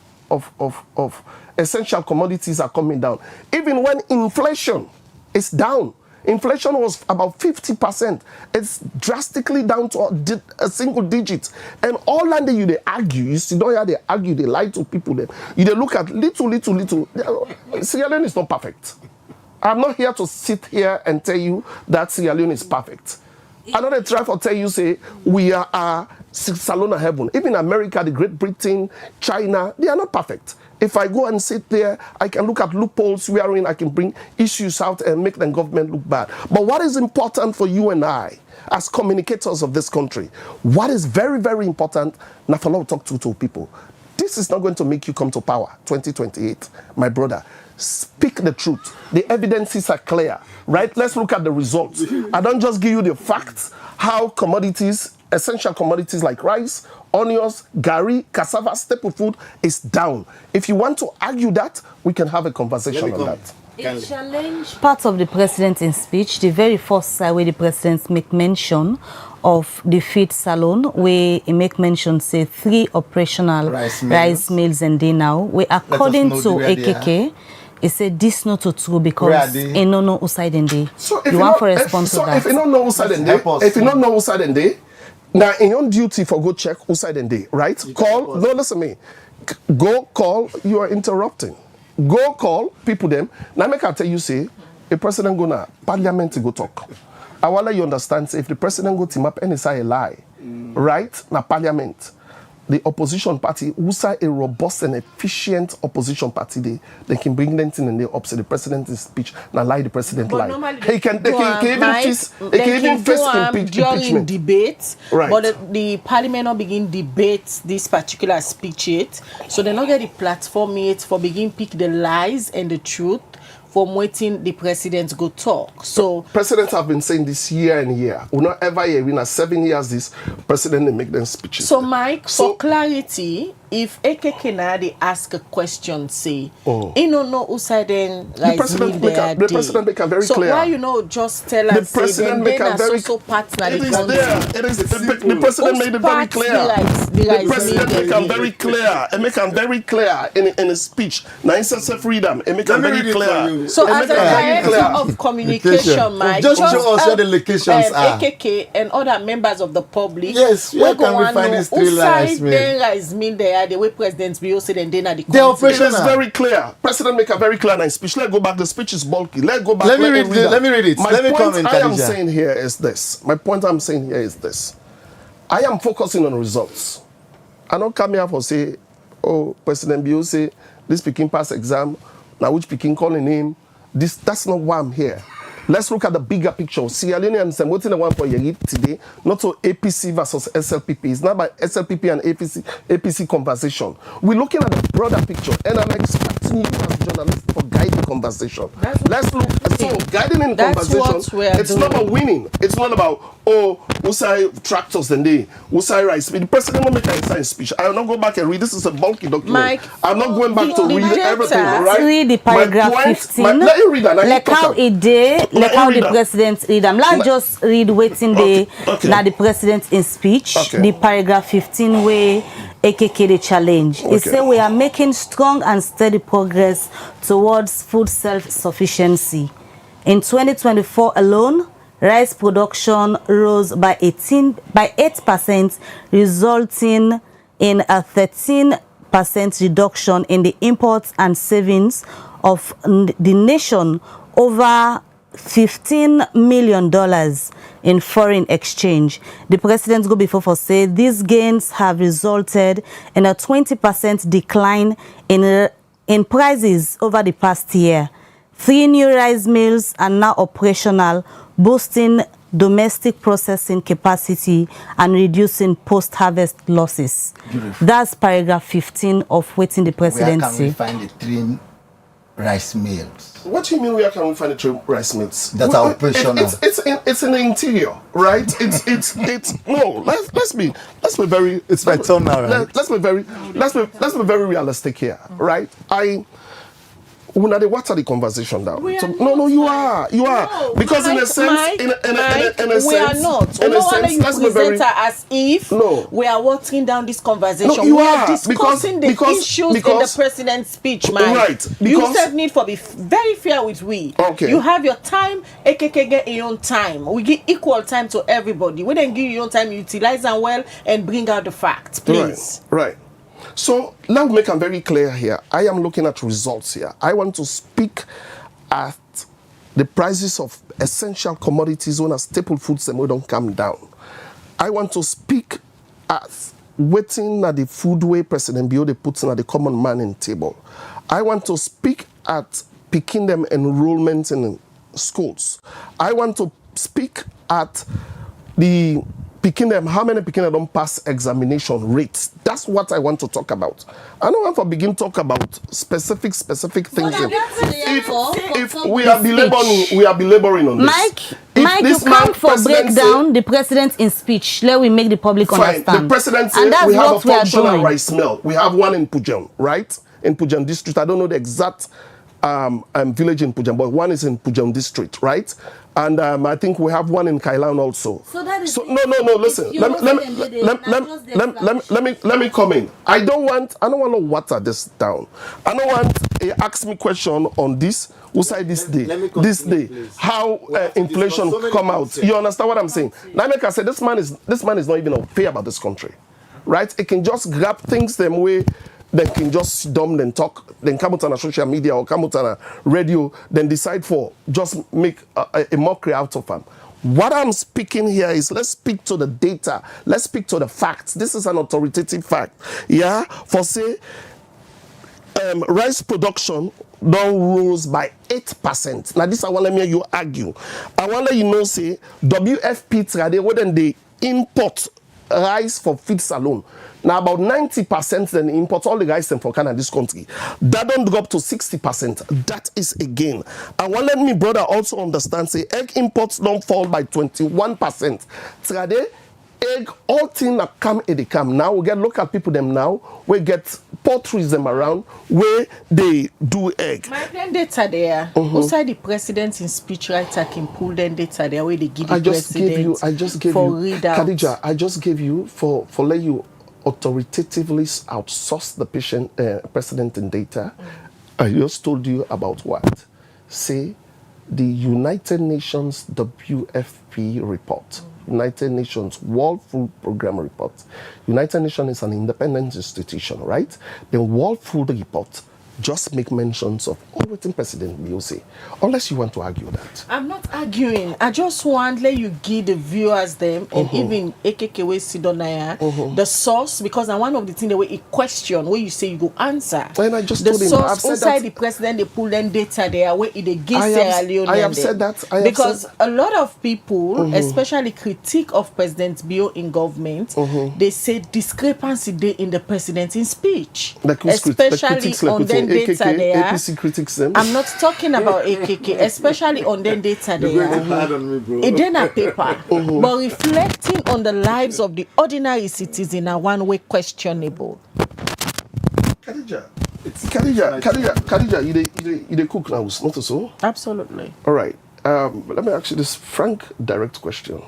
Speaker 8: essential commodities are coming down, even when inflation is down. Inflation was about 50%. It's drastically down to a single digit. And all that you they argue, you see, don't hear they argue, they lie to people. Then you they look at little. Sierra Leone is not perfect. I'm not here to sit here and tell you that Sierra Leone is perfect. I know they try to tell you, say, we are Salon of heaven. Even America, the Great Britain, China, they are not perfect. If I go and sit there, I can look at loopholes wherein I can bring issues out and make the government look bad. But what is important for you and I, as communicators of this country, what is very, very important, Nafala talk to people. This is not going to make you come to power, 2028, my brother. Speak the truth. The evidences are clear, right? Let's look at the results. I don't just give you the facts, how commodities, essential commodities like rice, onions, gari, cassava, staple food is down. If you want to argue that, we can have a conversation on that.
Speaker 5: A challenge. Part of the president's speech, the very first side where the president make mention of the Feed Salon, where he make mention, say, 3 operational rice mills and day now, where according to AKK, he said this not true because he don't know who side and day.
Speaker 8: So if
Speaker 5: you want to respond to that?
Speaker 8: If you don't know who side and day, if you don't know who side and day, now in your duty for go check who side and day, right? Call, no, listen to me. Go call, you are interrupting. Go call people them. Now make I tell you, say, a president go na parliament to go talk. I want let you understand, say, if the president go team up and say a lie, right? Na parliament. The opposition party, who say a robust and efficient opposition party, they can bring them in and they upset the president's speech and lie the president lie. They can even face impeachment
Speaker 4: during debates,
Speaker 8: right.
Speaker 4: But the parliament not begin debate this particular speech yet, so they not get the platform yet for begin pick the lies and the truth from waiting the president go talk. So
Speaker 8: presidents have been saying this year and year. We not ever hear in 7 years this president they make them speeches.
Speaker 4: So Mike, for clarity, if AKK now they ask a question, say, you don't know who side then
Speaker 8: the president make a very
Speaker 4: so
Speaker 8: clear.
Speaker 4: So why you know just tell us
Speaker 8: the
Speaker 4: say then they are so partner
Speaker 8: it is there. It is the president made it very clear. The president make them very clear. And make them very clear in his speech. Now instead of freedom, it make them very clear.
Speaker 4: So as a director of communication, Mike,
Speaker 7: just show us where the locations are.
Speaker 4: AKK and other members of the public.
Speaker 7: Yes, where can we find these 3 rice
Speaker 4: mills? The way President Bio said and then at
Speaker 7: the operation
Speaker 8: is very clear. President make a very clear nice speech. Let's go back. The speech is bulky. Let's go back.
Speaker 7: Let me read it.
Speaker 8: Let me comment. My point I am saying here is this. I am focusing on results. I don't come here for say, oh, President Bio say this Peking pass exam. Now which Peking calling him? That's not why I'm here. Let's look at the bigger picture. Sierra Leone and what's in the one for Yeri today, not to APC versus SLPP. It's not about SLPP and APC conversation. We're looking at the broader picture, and I'm expecting you as journalists for guide the conversation. Let's look. So guiding in
Speaker 4: That's
Speaker 8: conversation.
Speaker 4: what
Speaker 8: It's not about winning. It's not about Usai tractors and they Usai rice. The president will make a science speech. I will not go back and read. This is a bulky document.
Speaker 4: Mike,
Speaker 8: I'm not going back to read everything.
Speaker 5: Let's
Speaker 8: Right?
Speaker 5: read the paragraph 15.
Speaker 8: Let you read that.
Speaker 5: Like how it did. Like how the president read them. Let's just read waiting the now the president in speech. The paragraph 15 way AKK the challenge. It says we are making strong and steady progress towards food self-sufficiency. In 2024 alone, rice production rose by 8%, resulting in a 13% reduction in the imports and savings of the nation, over $15 million in foreign exchange. The president go before for say these gains have resulted in a 20% decline in prices over the past year. 3 new rice mills are now operational, boosting domestic processing capacity and reducing post-harvest losses.
Speaker 7: Beautiful.
Speaker 5: That's paragraph 15 of waiting the presidency.
Speaker 7: Where can we find the 3 rice mills?
Speaker 8: What do you mean where can we find the 3 rice mills?
Speaker 7: That are operational.
Speaker 8: It's in the interior, right? It's no. Let's be very.
Speaker 7: It's my turn now, right?
Speaker 8: Let's be very realistic here, right? When they water the conversation down. No, you are
Speaker 4: No,
Speaker 8: because
Speaker 4: Mike,
Speaker 8: in a sense, in a sense,
Speaker 4: we are not.
Speaker 8: In a sense,
Speaker 4: You
Speaker 8: let's be
Speaker 4: present
Speaker 8: very.
Speaker 4: her as if we are watering down this conversation.
Speaker 8: No, you
Speaker 4: we
Speaker 8: are,
Speaker 4: discussing
Speaker 8: because
Speaker 4: the issues in the president's speech, Mike.
Speaker 8: Right,
Speaker 4: You
Speaker 8: because-
Speaker 4: said need for be very fair with we.
Speaker 8: Okay.
Speaker 4: You have your time, AKK get your own time. We give equal time to everybody. We then give you your own time, utilize them well, and bring out the facts, please.
Speaker 8: Right. So let me make it very clear here. I am looking at results here. I want to speak at the prices of essential commodities when a staple foods and we don't come down. I want to speak at waiting at the food way President Bio they puts at the common man in table. I want to speak at picking them enrollment in schools. I want to speak at the picking them, how many picking them don't pass examination rates. That's what I want to talk about. I don't want to begin talk about specific things. If we are belaboring on this.
Speaker 5: Mike, you come for breakdown the president in speech. Let we make the public understand.
Speaker 8: The president
Speaker 5: and
Speaker 8: said we have a
Speaker 5: what we are
Speaker 8: functional
Speaker 5: doing.
Speaker 8: rice mill. We have one in Pujan, right? In Pujan district. I don't know the exact village in Pujan, but one is in Pujan district, right? And I think we have one in Kailan also.
Speaker 5: So that is
Speaker 8: no. Listen, let me come in. I don't want to water this down. I don't want ask me question on this. Who say this day? Please. How inflation come out? You understand what I'm saying? Now, like I said, this man is not even fair about this country, right? It can just grab things them way. They can just dumb then talk, then come out on a social media or come out on a radio, then decide for just make a mockery out of them. What I'm speaking here is let's speak to the data, let's speak to the facts. This is an authoritative fact. Yeah, for say rice production don't rose by 8%. Now this I want to let you argue. I want to let you know say WFP trade wouldn't they import rice for feed salon. Now about 90% then import all the rice from Canada this country. That don't drop to 60%. That is again. And one let me brother also understand say egg imports don't fall by 21%. Trade egg all things that come they come. Now we get local people them now. We get poultries them around where they do egg.
Speaker 4: My plan data there. Outside the president in speech writer can pull them data there where they give the president.
Speaker 8: I just gave
Speaker 4: for
Speaker 8: you Khadija, I just gave you for let you authoritatively outsource the president in data. I just told you about what? Say the United Nations WFP report. United Nations World Food Program report. United Nations is an independent institution, right? The World Food report just make mentions of everything President Bio say, unless you want to argue that.
Speaker 4: I'm not arguing. I just want let you give the viewers them and even AKK way Sidonaya the source, because I one of the things the way a question where you say you go answer.
Speaker 8: And I just
Speaker 4: the
Speaker 8: told him,
Speaker 4: source
Speaker 8: I've said
Speaker 4: inside
Speaker 8: that.
Speaker 4: the president they pull them data there where they give Sierra Leone.
Speaker 8: I have said that.
Speaker 4: Because a lot of people, especially critique of President Bio in government, they say discrepancy day in the president in speech, especially on then data
Speaker 8: AKK,
Speaker 4: there.
Speaker 8: APC critics them.
Speaker 4: I'm not talking about AKK, especially on the data there. It then a paper, but reflecting on the lives of the ordinary citizen are one way questionable.
Speaker 8: Khadija, you dey cook now, not so?
Speaker 4: Absolutely.
Speaker 8: All right. Let me ask you this frank, direct question.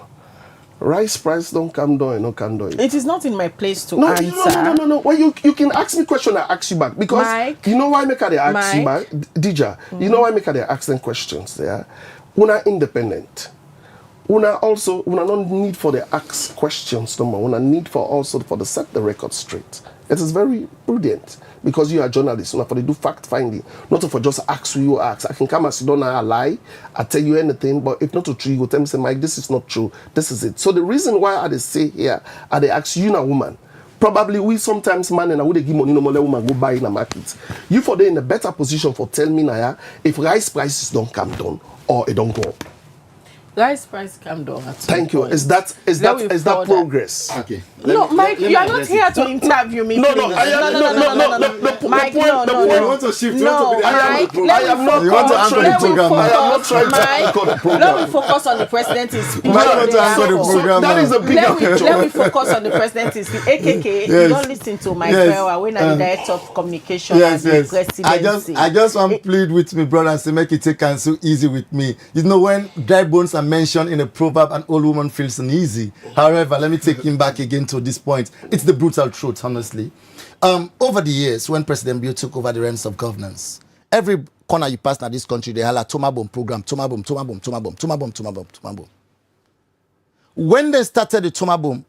Speaker 8: Rice price don't come down, no come down.
Speaker 4: It is not in my place to answer.
Speaker 8: No. Well, you can ask me question, I ask you back. Because
Speaker 4: Mike,
Speaker 8: you know why make they ask you back? Dija, you know why make they ask them questions there? Una independent. Una not need for the ask questions no more. Una need for also for the set the record straight. It is very prudent. Because you are journalists, not for they do fact finding, not for just ask who you ask. I can come and sit down and lie, I tell you anything, but if not true, you go tell me, say, Mike, this is not true, this is it. So the reason why I say here, I they ask you a woman, probably we sometimes man and I would give money no more let woman go buy in a market. You for they in a better position for tell me now if rice prices don't come down or it don't go up.
Speaker 4: Rice price come down.
Speaker 8: Thank you. Is that progress?
Speaker 7: Okay.
Speaker 4: No, Mike, you are not here to interview me.
Speaker 8: No,
Speaker 4: Mike, no.
Speaker 7: You want to shift?
Speaker 4: No, Mike,
Speaker 8: I am not trying to program.
Speaker 4: Let me focus on the president's speech.
Speaker 8: That is a big
Speaker 4: Let me focus on the president's speech. AKK, you don't listen to my Berewa when I'm the director of communication and the presidency.
Speaker 7: I just want to plead with me, brother, and say make it take and so easy with me. You know when dry bones are mentioned in a proverb, an old woman feels uneasy. However, let me take him back again to this point. It's the brutal truth, honestly. Over the years, when President Bill took over the reins of governance, every corner you pass in this country, they have a Tomabom program, Tomabom. When they started the Tomabom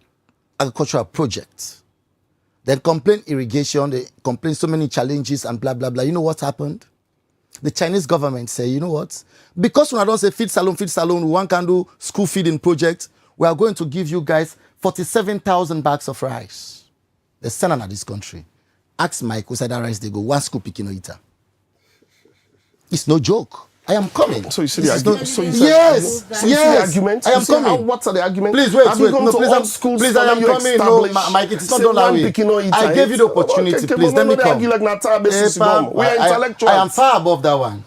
Speaker 7: agricultural project, then complained irrigation, they complained so many challenges and blah, blah, blah. You know what happened? The Chinese government say, you know what? Because when I don't say feed salon, one can do school feeding project, we are going to give you guys 47,000 bags of rice. They send them at this country. Ask Mike who said that rice they go, one school picking no eater. It's no joke. I am coming.
Speaker 8: So you see the argument?
Speaker 7: Yes.
Speaker 8: Argument?
Speaker 7: I am coming.
Speaker 8: What are the arguments?
Speaker 7: Please wait.
Speaker 8: No,
Speaker 7: please, I am coming. No, Mike, it is not done that way. I gave you the opportunity. Please, let me come.
Speaker 8: We are intellectuals.
Speaker 7: I am far above that one.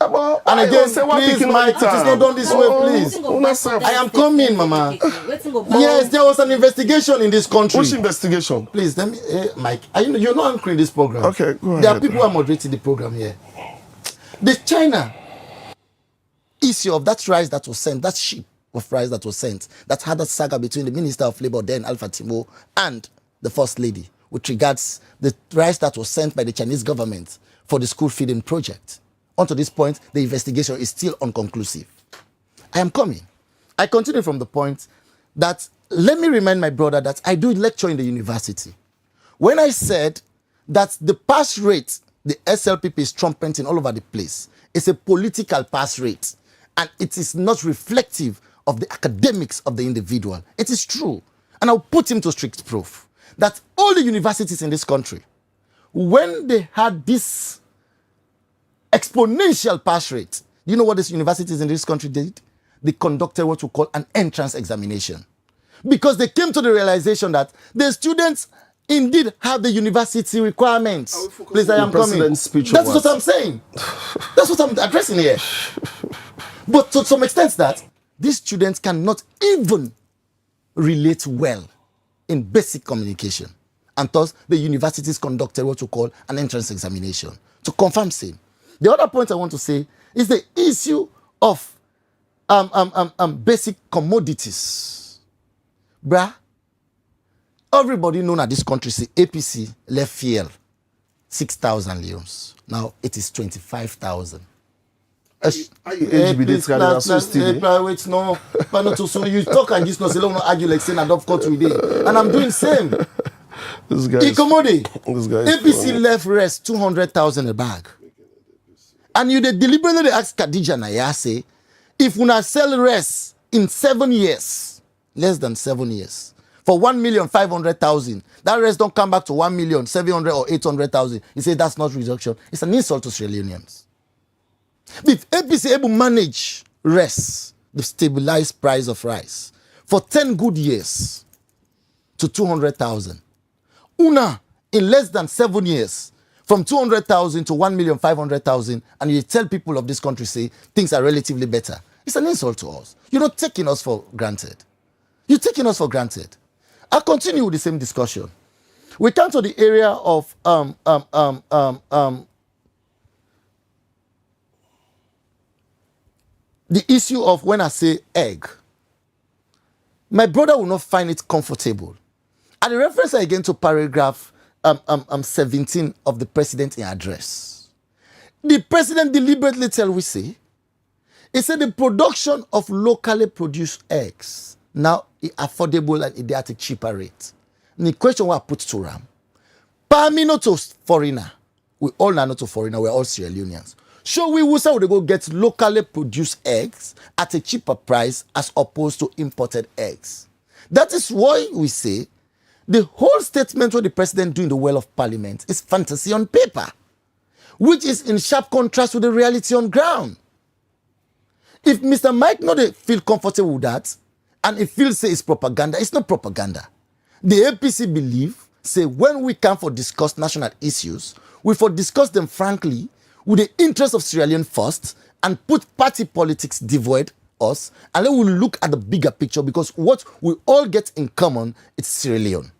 Speaker 7: And again, please, Mike, it is not done this way, please. I am coming, Mama. Yes, there was an investigation in this country.
Speaker 8: Which investigation?
Speaker 7: Please, let me, Mike, you're not anchoring this program.
Speaker 8: Okay, go ahead.
Speaker 7: There are people who are moderating the program here. The China issue of that rice that was sent, that ship of rice that was sent, that had a saga between the Minister of Labour then, Alpha Timo, and the First Lady, with regards the rice that was sent by the Chinese government for the school feeding project. On to this point, the investigation is still unconclusive. I am coming. I continue from the point that, let me remind my brother that I do lecture in the university. When I said that the pass rate, the SLPP is trumpeting all over the place, it's a political pass rate. And it is not reflective of the academics of the individual. It is true. And I'll put him to strict proof that all the universities in this country, when they had this exponential pass rate, you know what these universities in this country did? They conducted what we call an entrance examination. Because they came to the realization that the students indeed have the university requirements. Please, I am coming. That's what I'm saying. That's what I'm addressing here. But to some extent that these students cannot even relate well in basic communication. And thus, the universities conducted what we call an entrance examination to confirm same. The other point I want to say is the issue of basic commodities. Bruh, everybody knows that this country say APC left fuel 6,000 leons. Now it is 25,000.
Speaker 8: Wait, no. So you talk and just not argue like saying adopt court today. And I'm doing same. This guy
Speaker 7: APC left rest 200,000 a bag. And you deliberately ask Khadija Naya say, if we sell rest in 7 years, less than 7 years, for 1,500,000, that rest don't come back to 1,700,000 or 800,000. He said that's not reduction. It's an insult to Australians. If APC able to manage rest, the stabilized price of rice, for 10 good years to 200,000, in less than 7 years, from 200,000 to 1,500,000, and you tell people of this country, say, things are relatively better. It's an insult to us. You're not taking us for granted. You're taking us for granted. I'll continue with the same discussion. We come to the area of the issue of when I say egg. My brother will not find it comfortable. And the reference again to paragraph 17 of the president's address. The president deliberately tell we say, he said the production of locally produced eggs now is affordable and it at a cheaper rate. And the question I put to Ram, Pami not to foreigner, we all are not to foreigner, we're all Sierra Leoneans. So we will say we go get locally produced eggs at a cheaper price as opposed to imported eggs. That is why we say the whole statement what the president do in the well of parliament is fantasy on paper, which is in sharp contrast with the reality on ground. If Mr. Mike not feel comfortable with that, and if feels say it's propaganda, it's not propaganda. The APC believe, say when we come for discuss national issues, we for discuss them frankly with the interest of Sierra Leone first and put party politics devoid us, and then we'll look at the bigger picture because what we all get in common is Sierra Leone.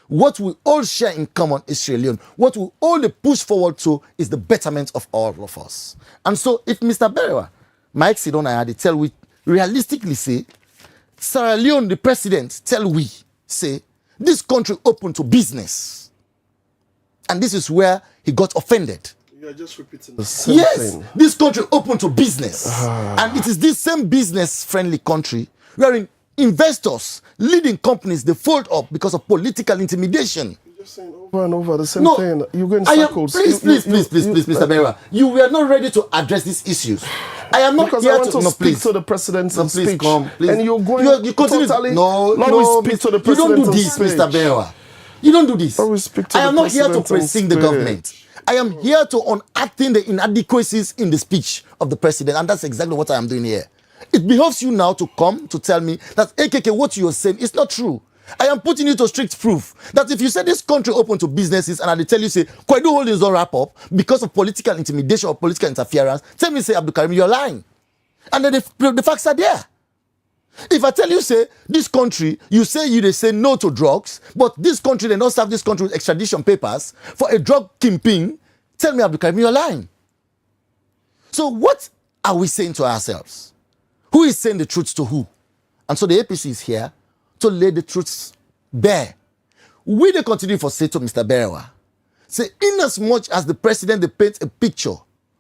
Speaker 7: What we all share in common is Sierra Leone. What we all push forward to is the betterment of all of us. And so if Mr. Berewa, Mike Sidon I had to tell we realistically say, Sierra Leone, the president, tell we, say, this country open to business. And this is where he got offended.
Speaker 8: You are just repeating the same thing.
Speaker 7: Yes, this country open to business. And it is this same business-friendly country wherein investors, leading companies, they fold up because of political intimidation.
Speaker 8: You're just saying over and over the same thing. You're going circles.
Speaker 7: Please, Mr. Berewa. You were not ready to address these issues. I am not
Speaker 8: because
Speaker 7: here
Speaker 8: I want to speak
Speaker 7: please.
Speaker 8: to the president's speech.
Speaker 7: Please come, please.
Speaker 8: And you're going
Speaker 7: you continue,
Speaker 8: totally...
Speaker 7: No,
Speaker 8: speak to the
Speaker 7: you don't do
Speaker 8: president's
Speaker 7: this,
Speaker 8: speech.
Speaker 7: Mr. Berewa. You don't do this.
Speaker 8: Always speak to
Speaker 7: I am
Speaker 8: the
Speaker 7: not here to
Speaker 8: president's
Speaker 7: pressing the government. I am here to unearthing the inadequacies in the speech of the president, and that's exactly what I am doing here. It behoves you now to come to tell me that AKK, what you are saying is not true. I am putting you to strict proof that if you say this country open to businesses and I tell you say Kwaidu Holdings don't wrap up because of political intimidation or political interference, tell me say Abdul Karim, you're lying. And then the facts are there. If I tell you say this country, you say they say no to drugs, but this country they don't serve this country with extradition papers for a drug kingpin, tell me Abdul Karim, you're lying. So what are we saying to ourselves? Who is saying the truth to who? And so the APC is here to lay the truths bare. We they continue for say to Mr. Berewa, say in as much as the president they paint a picture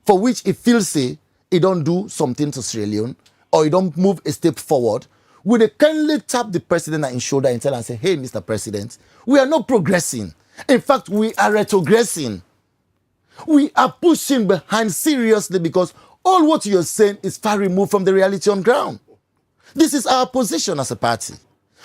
Speaker 7: for which he feels say he don't do something to Sierra Leone or he don't move a step forward, we they kindly tap the president on his shoulder and tell and say, hey, Mr. President, we are not progressing. In fact, we are retrogressing. We are pushing behind seriously because all what you're saying is far removed from the reality on ground. This is our position as a party.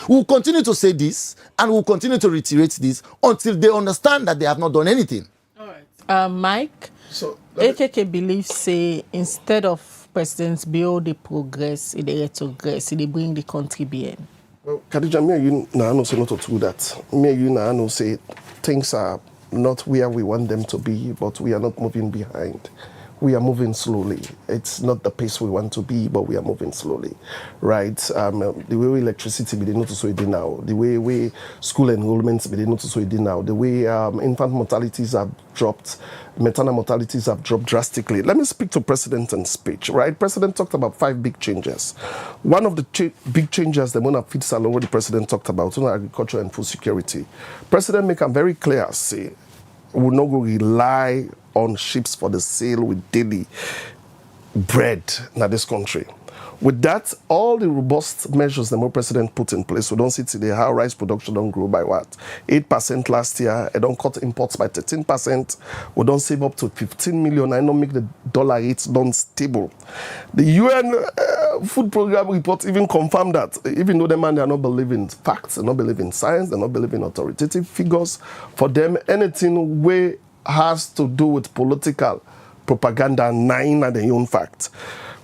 Speaker 7: We'll continue to say this and we'll continue to reiterate this until they understand that they have not done anything.
Speaker 4: All right. Mike, so AKK believes say instead of president's bill, they progress, they retrogress, they bring the country behind.
Speaker 8: Well, Khadija, me and you now say not to do that. Me and you now say things are not where we want them to be, but we are not moving behind. We are moving slowly. It's not the pace we want to be, but we are moving slowly, right? The way electricity be not so it now. The way school enrollments be not so it now. The way infant mortalities have dropped, maternal mortalities have dropped drastically. Let me speak to President in speech, right? President talked about 5 big changes. One of the big changes the Mona fits along the president talked about, agriculture and food security. President make them very clear, say, we will not go rely on ships for the sale with daily bread in this country. With that, all the robust measures the more president put in place, we don't see today how rice production don't grow by what? 8% last year. It don't cut imports by 13%. We don't save up to 15 million. I don't make the dollar rates don't stable. The UN food program report even confirmed that, even though the man they are not believing facts, they not believing science, they not believing authoritative figures. For them, anything way has to do with political propaganda, nine and their own fact.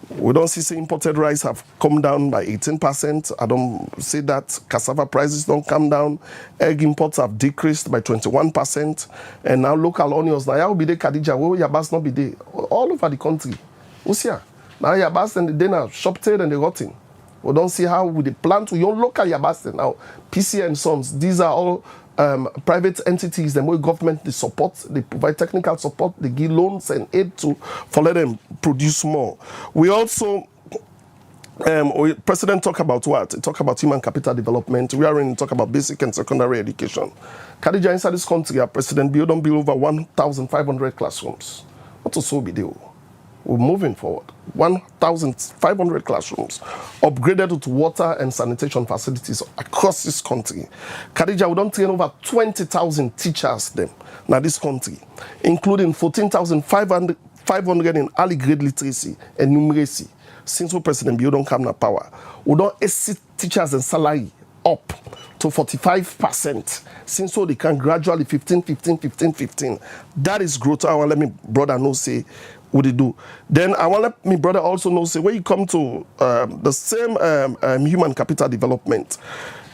Speaker 8: We don't see imported rice have come down by 18%. I don't see that. Cassava prices don't come down. Egg imports have decreased by 21%. And now local onions, now how be there, Khadija, where your bus not be there? All over the country. Usia. Now your bus and the dinner, shop trade and the rotten. We don't see how with the plan to your local Yabaston now. PC and Sons, these are all private entities, the more government they support, they provide technical support, they give loans and aid to for let them produce more. We also President talk about what? He talk about human capital development. We are in talk about basic and secondary education. Khadija, inside this country, our President build over 1,500 classrooms. What to so be deal? We're moving forward. 1,500 classrooms upgraded with water and sanitation facilities across this country. Khadija, we don't train over 20,000 teachers them now this country, including 14,500 in early grade literacy and numeracy. Since we President Bio don't come to power, we don't exceed teachers and salary up to 45%. Since so they can gradually 15. That is growth. I want let me brother know say what they do. Then I want let me brother also know say when you come to the same human capital development.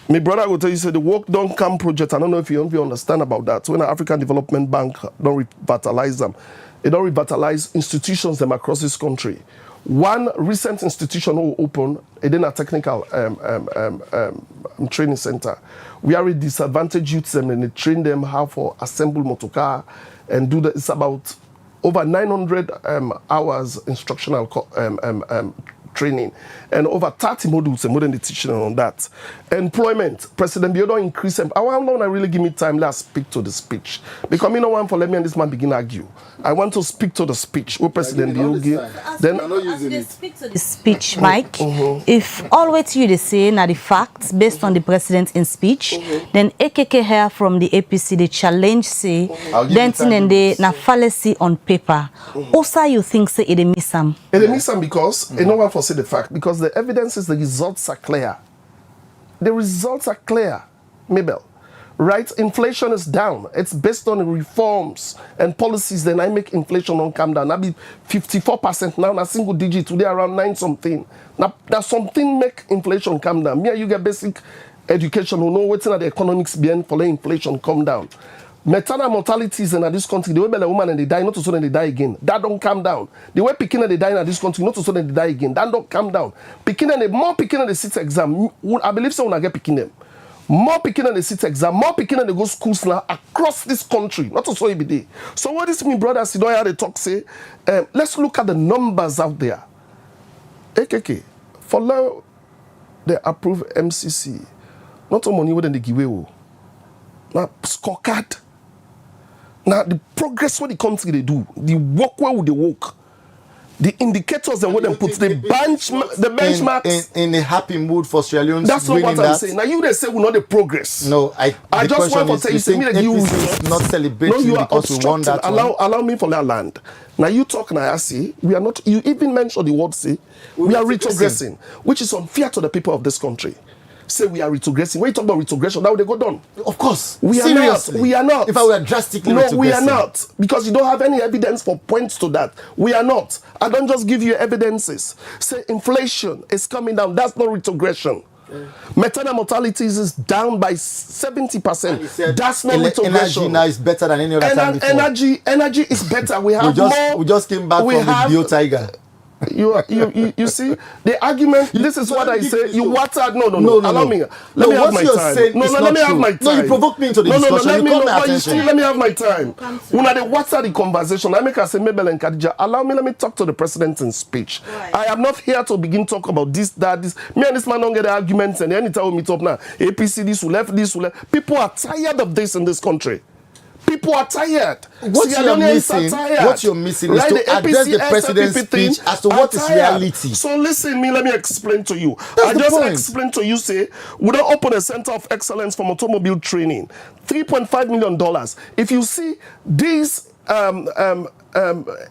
Speaker 8: My brother will tell you say the work don't come project. I don't know if you understand about that. When the African Development Bank don't revitalize them, they don't revitalize institutions them across this country. One recent institution will open a technical training center. We are a disadvantaged youths and they train them how to assemble motorcar and do that. It's about over 900 hours instructional training and over 30 modules and more than the teaching on that. Employment, President Bio don't increase them. I want to really give me time, let's speak to the speech. Because me no want for let me and this man begin argue. I want to speak to the speech. What President Bio give. Then
Speaker 5: as they speak to the speech, Mike, if all what you say now the facts based on the president in speech, then AKK here from the APC they challenge say then and they na fallacy on paper. Also you think say it miss some.
Speaker 8: It miss some because no one foresee the fact because the evidence is the results are clear. The results are clear, Mabel. Right? Inflation is down. It's based on reforms and policies. Then I make inflation on come down. Now be 54% now, na single digit today around 9 something. Now that something make inflation come down. Me you get basic education, who know what's in the economics behind for the inflation come down. Maternal mortalities in this country, the way a woman and they die, not to so they die again. That don't come down. The way picking and they die in this country, not to so they die again. That don't come down. Picking and more picking and they sit exam. I believe so when I get picking them. More picking and they sit exam, more picking and they go schools now across this country. Not to so it be there. So what is me, brother? See, don't they talk say? Let's look at the numbers out there. AKK, follow the approved MCC. Not all money within the giveaway. Now scorecard. Now, the progress what the country they do, the work where would they work, the indicators and what they put, the benchmarks.
Speaker 7: In a happy mood for Sierra Leone.
Speaker 8: That's not what I'm saying. Now, you they say we're not the progress.
Speaker 7: No, I
Speaker 8: just want to tell you, say me that you
Speaker 7: is not celebrating
Speaker 8: you are
Speaker 7: because we won that
Speaker 8: allow me for that land. Now, you talk now, I say, we are not, you even mentioned the word say, we are retrogressing, which is unfair to the people of this country. Say we are retrogressing. When you talk about retrogression, now they go down.
Speaker 7: Of course.
Speaker 8: We are not. We are not.
Speaker 7: If I were drastically
Speaker 8: no, we are not. Because you don't have any evidence for points to that. We are not. I don't just give you evidences. Say inflation is coming down. That's not retrogression. Maternal mortalities is down by 70%. That's not retrogression.
Speaker 7: Energy now is better than any other time before.
Speaker 8: Energy is better. We have more.
Speaker 7: We just came back from the Bio Tiger.
Speaker 8: You see the argument. This is what I say. You watered. No. Allow me. Let me have my time. Let me have my time.
Speaker 7: No, you provoked me into the discussion.
Speaker 8: Let me have my time. When I water the conversation, I make us say Mabel and Khadija. Allow me. Let me talk to the president in speech. Right. I am not here to begin talk about this, that, this. Me and this man don't get the arguments, and anytime we meet up now, APC this will left, this will left. People are tired of this in this country. People are tired.
Speaker 7: What you're missing is
Speaker 8: right?
Speaker 7: to address the president's speech as to what is reality.
Speaker 8: So listen, let me explain to you.
Speaker 7: That's the point.
Speaker 8: Explain to you, say, we don't open a center of excellence for automobile training. $3.5 million. If you see these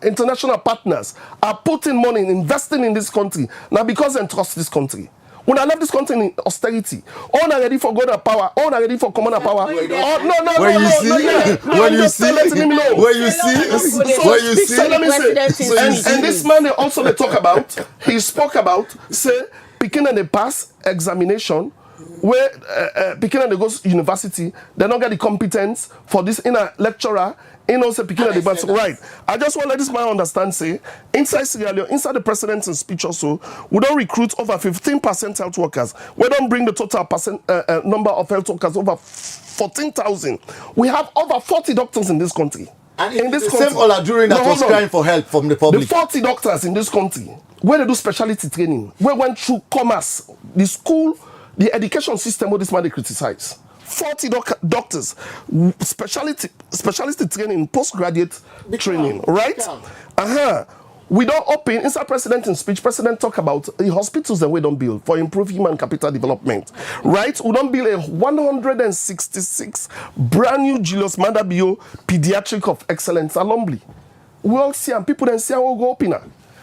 Speaker 8: international partners are putting money, investing in this country, now because they trust this country. When I left this country in austerity, all not ready for God power, all not ready for common power.
Speaker 7: When you see,
Speaker 8: let me say, and this man they also they talk about, he spoke about, say, picking in the pass examination, where picking in the goes university, they don't get the competence for this inner lecturer. Say picking at the bus, right? I just want to let this man understand. Say inside Sierra Leone, inside the president's speech also, we don't recruit over 15% health workers. We don't bring the total number of health workers over 14,000. We have over 40 doctors in this country.
Speaker 7: And in this country, same Olajurin that was crying for help from the public.
Speaker 8: The 40 doctors in this country, where they do specialty training, where went through commerce, the school, the education system, what this man they criticize. 40 doctors, specialty training, postgraduate training, right? We don't open, inside president's speech, president talk about the hospitals that we don't build for improved human capital development, right? We don't build a 166 brand new Julius Maada Bio pediatric of excellence alumni. We all see and people then see how we go open.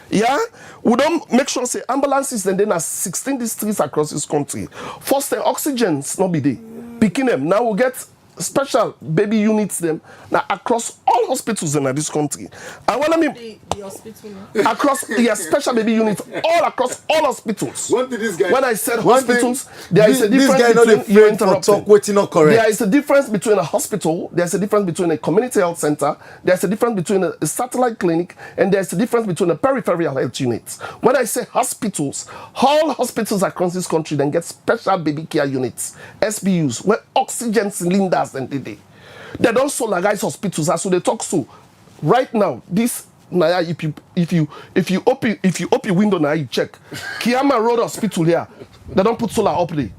Speaker 8: Yeah, we don't make sure say ambulances and then 16 districts across this country. First, the oxygens not be there. Picking them now we get special baby units them now across all hospitals in this country. And when I mean
Speaker 4: the hospital
Speaker 8: across special baby units all across all hospitals. When I said
Speaker 7: One
Speaker 8: hospitals,
Speaker 7: thing,
Speaker 8: there is a difference between you interrupting.
Speaker 7: There
Speaker 8: is a difference between a hospital, there's a difference between a community health center, there's a difference between a satellite clinic, and there's a difference between a peripheral health unit. When I say hospitals, all hospitals across this country then get special baby care units, SBUs, where oxygen cylinders and they don't solarize hospitals as so they talk so. Right now, this now if you open window now you check. Kiama Road Hospital here, they don't put solar up there.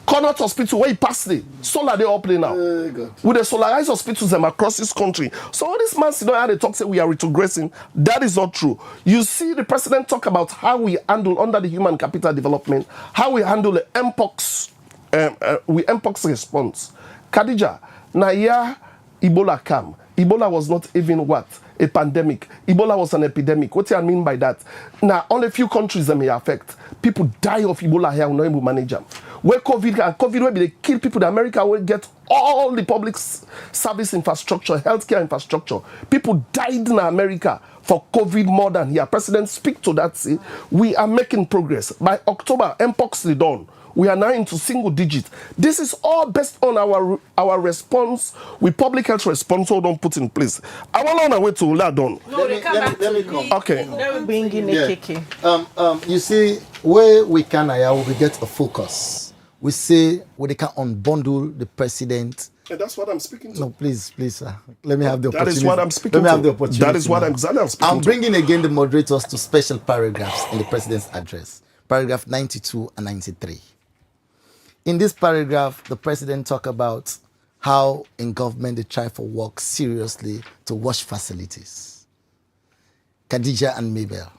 Speaker 8: Connaught Hospital where you pass there, solar they up there now. With the solarized hospitals them across this country. So all this man sit down and they talk say we are retrogressing. That is not true. You see the president talk about how we handle under the human capital development, how we handle the MPOX, MPOX response. Khadija, Naya, Ebola came. Ebola was not even what? A pandemic. Ebola was an epidemic. What do I mean by that? Now, only a few countries that may affect. People die of Ebola here, we not able to manage them. Where COVID will be they kill people, the America will get all the public service infrastructure, healthcare infrastructure. People died in America for COVID more than here. President speak to that, say, we are making progress. By October, MPOX is done. We are now into single digits. This is all based on our response with public health response we don't put in place. I want on our way to Ladon.
Speaker 4: No, they come back.
Speaker 7: Let me come.
Speaker 8: Okay.
Speaker 4: They will bring in a KK.
Speaker 7: You see, where we can we get a focus. We say we can unbundle the president.
Speaker 8: And that's what I'm speaking to.
Speaker 7: No, please, sir. Let me have the opportunity.
Speaker 8: That is what I'm speaking to.
Speaker 7: Let me have the opportunity.
Speaker 8: That is what I'm speaking to.
Speaker 7: I'm bringing again the moderators to special paragraphs in the president's address. Paragraph 92 and 93. In this paragraph, the president talk about how in government they try for work seriously to wash facilities. Khadija and Mabel,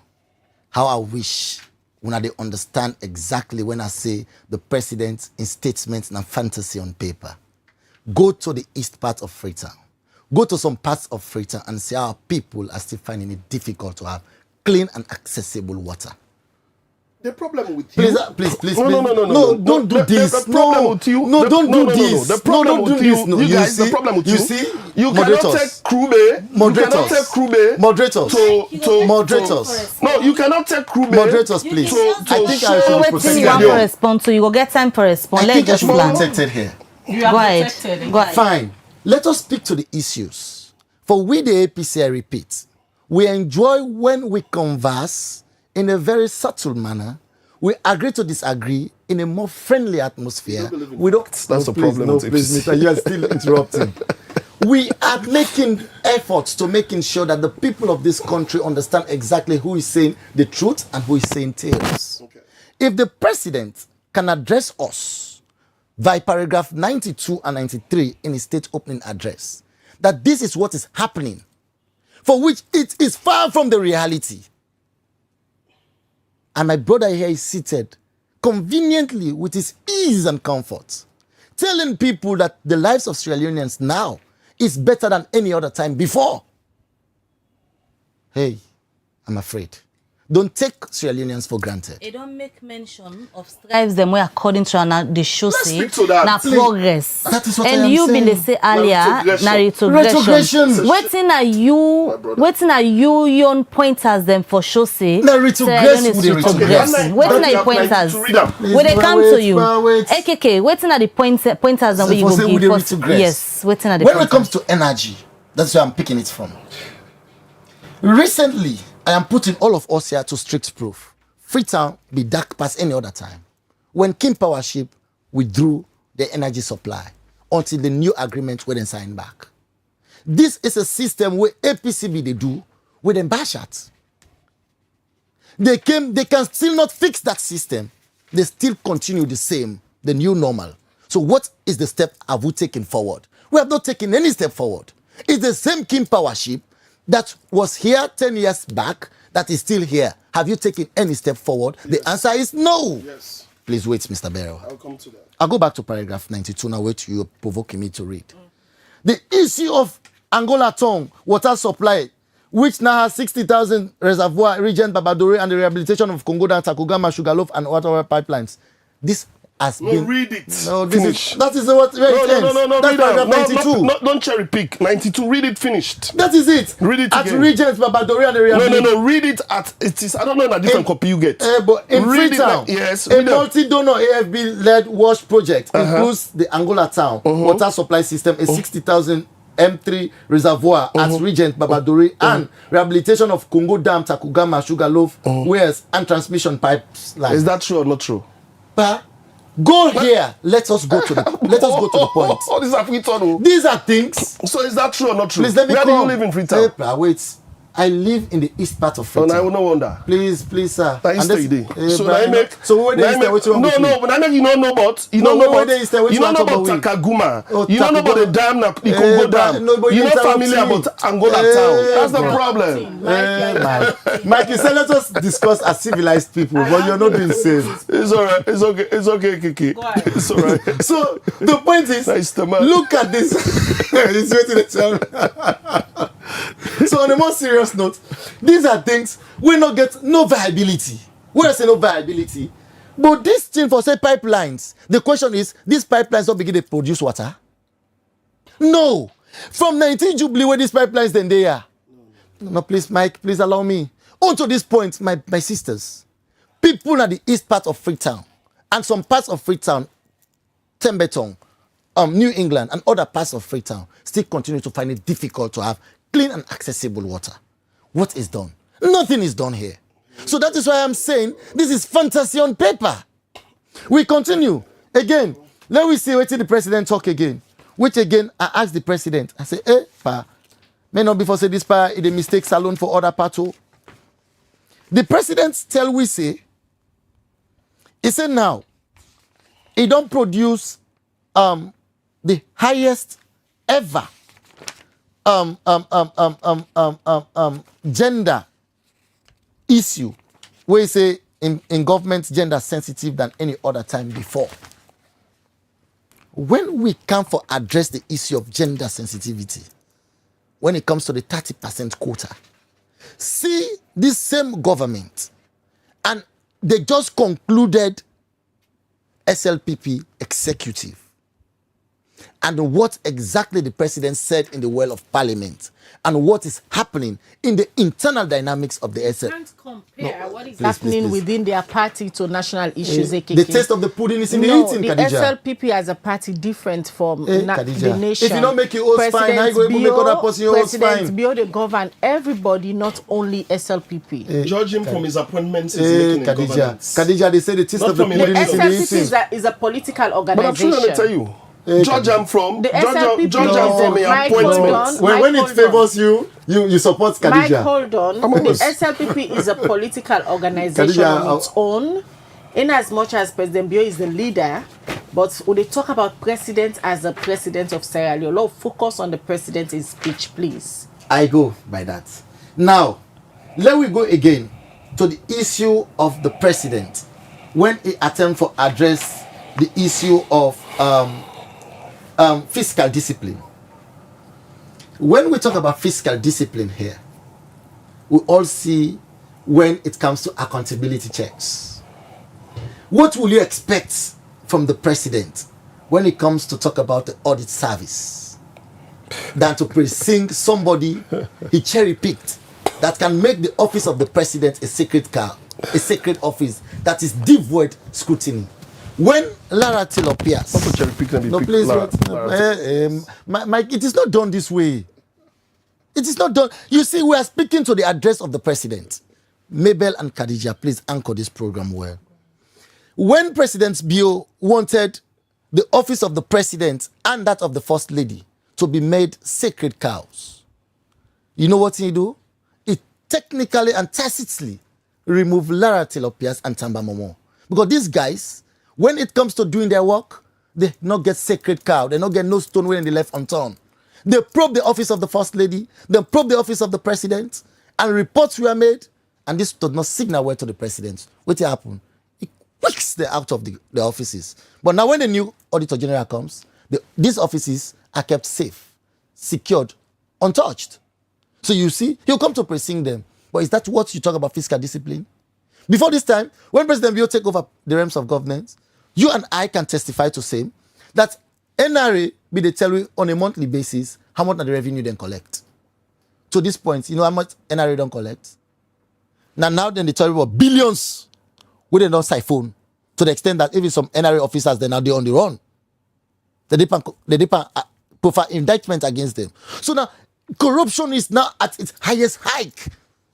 Speaker 7: how I wish when they understand exactly when I say the president in statements and fantasy on paper. Go to the east part of Freetown. Go to some parts of Freetown and see how people are still finding it difficult to have clean and accessible water.
Speaker 8: The problem with you...
Speaker 7: Please.
Speaker 8: No,
Speaker 7: don't do this.
Speaker 8: The problem with you...
Speaker 7: No, don't do this.
Speaker 8: The problem with you...
Speaker 7: No,
Speaker 8: you guys, the problem with you...
Speaker 7: You see?
Speaker 8: You cannot take Krube...
Speaker 7: Moderators. Moderators.
Speaker 8: No, you cannot take Krube...
Speaker 7: Moderators, please. I think I should be protected
Speaker 5: you want to respond to. You will get time to respond.
Speaker 7: I think I should be protected here.
Speaker 4: You are protected.
Speaker 5: Go ahead.
Speaker 7: Fine. Let us speak to the issues. For we, the APC, I repeat, we enjoy when we converse in a very subtle manner. We agree to disagree in a more friendly atmosphere. We don't.
Speaker 8: That's the problem.
Speaker 7: No, please, Mr. You are still interrupting. We are making efforts to making sure that the people of this country understand exactly who is saying the truth and who is saying tales. Okay. If the president can address us by paragraph 92 and 93 in his state opening address, that this is what is happening, for which it is far from the reality. And my brother here is seated conveniently with his ease and comfort, telling people that the lives of Sierra Leoneans now is better than any other time before. Hey, I'm afraid. Don't take Sierra Leoneans for granted.
Speaker 5: They don't make mention of strives them way according to the show say
Speaker 8: speak to that.
Speaker 5: na progress.
Speaker 7: That is what I
Speaker 5: and
Speaker 7: am
Speaker 5: you
Speaker 7: saying.
Speaker 5: been say earlier na
Speaker 7: Retrogression.
Speaker 5: Waiting are you young pointers them for show say
Speaker 7: Na retrogress.
Speaker 5: Waiting are the pointers when they come to you. AKK waiting are the pointers and we go give us. Yes, waiting are the
Speaker 7: when it comes to energy, that's where I'm picking it from. Recently, I am putting all of us here to strict proof. Freetown be dark past any other time. When King Powership withdrew the energy supply until the new agreement were then signed back. This is a system where APCB they do with them bash at. They can still not fix that system. They still continue the same, the new normal. So what is the step have we taken forward? We have not taken any step forward. It's the same King Powership that was here 10 years back that is still here. Have you taken any step forward? Yes. The answer is no.
Speaker 8: Yes.
Speaker 7: Please wait, Mr. Berewa.
Speaker 8: I'll come to that.
Speaker 7: I'll go back to paragraph 92 now, which you're provoking me to read. The issue of Angola Tongue water supply, which now has 60,000 reservoir, Regent Babadore, and the rehabilitation of Congo and Takugama, Sugarloaf, and water pipelines. This has been...
Speaker 8: read it.
Speaker 7: No,
Speaker 8: finish.
Speaker 7: That is what...
Speaker 8: No,
Speaker 7: that's paragraph 92.
Speaker 8: Don't cherry pick. 92, read it finished.
Speaker 7: That is it.
Speaker 8: Read it
Speaker 7: at
Speaker 8: again.
Speaker 7: Regent Babadore and the rehabilitation...
Speaker 8: No, read it at... It is... I don't know in a different copy you get.
Speaker 7: But in Freetown,
Speaker 8: yes,
Speaker 7: a multi-donor AFB-led WASH project includes the Angola Town water supply system, a 60,000 M3 reservoir at Regent Babadore, and rehabilitation of Congo Dam, Takugama, Sugarloaf, wells, and transmission pipelines.
Speaker 8: Is that true or not true?
Speaker 7: Go here. Let us go to the point.
Speaker 8: Oh, these are Freetown.
Speaker 7: These are things.
Speaker 8: So is that true or not true?
Speaker 7: Please let me
Speaker 8: Where do you live in Freetown?
Speaker 7: Wait. I live in the east part of Freetown.
Speaker 8: Oh, I will no wonder.
Speaker 7: Please, sir.
Speaker 8: That is the
Speaker 7: so I make. So what is there? What you want?
Speaker 8: No, but I make you don't know about. You don't know about. You don't know about Takaguma. You don't know about the dam, the Congo Dam. You're not familiar about Angola Town. That's the problem.
Speaker 7: Mike, you said let us discuss as civilized people, but you're not doing same.
Speaker 8: It's alright. It's okay. It's okay, Kiki. It's alright.
Speaker 7: So the point is, look at this. It's waiting to tell. So on a more serious note, these are things we not get no viability. When I say no viability, but this thing for say pipelines, the question is, these pipelines don't begin to produce water? No. From 19 Jubilee where these pipelines then they are. No, please, Mike, please allow me. On to this point, my sisters, people at the east part of Freetown and some parts of Freetown, Tembeton, New England and other parts of Freetown still continue to find it difficult to have clean and accessible water. What is done? Nothing is done here. So that is why I'm saying this is fantasy on paper. We continue. Again, let me see what the president talk again. Which again, I asked the president, I say, may not before say this pa is a mistake salon for other parts. The president tell we say, he said now, he don't produce the highest ever gender issue where you say in government gender sensitive than any other time before. When we come for address the issue of gender sensitivity, when it comes to the 30% quota, see this same government and they just concluded SLPP executive. And what exactly the president said in the well of parliament and what is happening in the internal dynamics of the SL.
Speaker 4: You can't compare what is happening within their party to national issues.
Speaker 7: The taste of the pudding is in the eating,
Speaker 4: the
Speaker 7: Khadija.
Speaker 4: SLPP as a party different from the nation.
Speaker 7: If you don't make your own fine, how you going to make other person your own fine?
Speaker 4: President Bio, they govern everybody, not only SLPP.
Speaker 8: Judge him from his appointments is making a governance.
Speaker 7: Khadija, they say the taste of the pudding is in the eating.
Speaker 4: SLPP is a political organization.
Speaker 8: But I'm sure let me tell you. Judge I'm from
Speaker 4: the
Speaker 8: SLPP from your appointments.
Speaker 7: When it favors you support Khadija.
Speaker 4: Mike, hold on. The SLPP is a political organization on its own, in as much as President Bio is the leader. But when they talk about president as a president of Sierra Leone, let's focus on the president in speech, please.
Speaker 7: I go by that. Now, let we go again to the issue of the president when he attempt to address the issue of fiscal discipline. When we talk about fiscal discipline here, we all see when it comes to accountability checks. What will you expect from the president when it comes to talk about the audit service than to precinct somebody he cherry-picked that can make the office of the president a sacred cow, a sacred office that is devoid scrutiny? When Lara Till appears, no, please, Mike, it is not done this way. It is not done. You see, we are speaking to the address of the president. Mabel and Khadija, please anchor this program well. When President Bio wanted the office of the president and that of the first lady to be made sacred cows, you know what he do? It technically and tacitly removed Lara Tilopias and Tamba Momo. Because these guys, when it comes to doing their work, they not get sacred cow. They not get no stone when they left unturned. They probe the office of the first lady. They probe the office of the president. And reports were made. And this did not signal well to the president. What happened? It quicks them out of the offices. But now when the new Auditor General comes, these offices are kept safe, secured, untouched. So you see, he'll come to precinct them. But is that what you talk about fiscal discipline? Before this time, when President Bio take over the realms of government, you and I can testify to say that NRA be they tell you on a monthly basis how much of the revenue they collect. To this point, you know how much NRA don't collect? Now then they tell you about billions where they don't siphon, to the extent that even some NRA officers, they're now on the run. They depend profile indictment against them. So now corruption is now at its highest hike.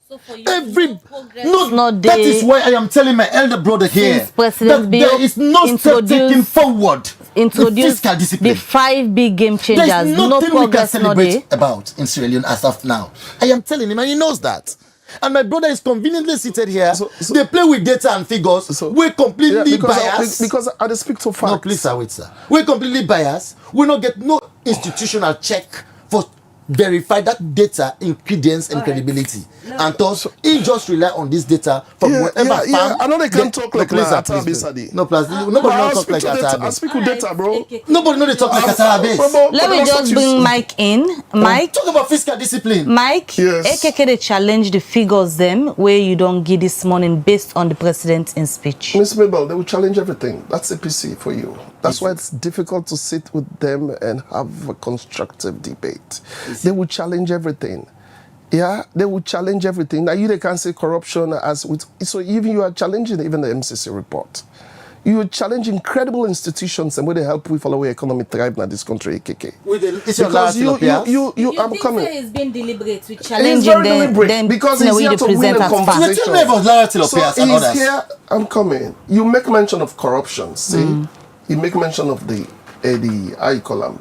Speaker 5: So for you,
Speaker 7: that is why I am telling my elder brother here that there is no step taken forward in fiscal discipline.
Speaker 5: The 5 big game changers.
Speaker 7: There is nothing
Speaker 5: no
Speaker 7: we can celebrate about in Sierra Leone as of now. I am telling him, and he knows that. And my brother is conveniently seated here. They play with data and figures. We're completely biased.
Speaker 8: Because I speak to facts.
Speaker 7: No, please, sir, wait, sir. We're completely biased. We don't get no institutional check for verify that data in credence and credibility. No. And thus, he just rely on this data from wherever
Speaker 8: I know they can't talk like Atarabe.
Speaker 7: No, plus, nobody knows talk like Atarabe.
Speaker 8: I speak with data, bro.
Speaker 7: Nobody knows they talk like Atarabe.
Speaker 5: Let me just bring Mike in. Mike,
Speaker 7: talk about fiscal discipline.
Speaker 5: Mike, yes. AKK they challenge the figures them where you don't give this morning based on the president in speech.
Speaker 8: Ms. Mabel, they will challenge everything. That's APC for you. That's why it's difficult to sit with them and have a constructive debate. They will challenge everything. Yeah, they will challenge everything. Now, they can't say corruption as with. So even you are challenging even the MCC report. You challenge incredible institutions and where they help we follow economic thrive in this country, AKK.
Speaker 7: Because
Speaker 5: you
Speaker 8: I'm
Speaker 5: think
Speaker 8: coming.
Speaker 5: It's been deliberate with challenging them
Speaker 8: because he's here to win a conversation.
Speaker 7: So
Speaker 8: he's here, I'm coming. You make mention of corruption, see? You make mention of the how you call them,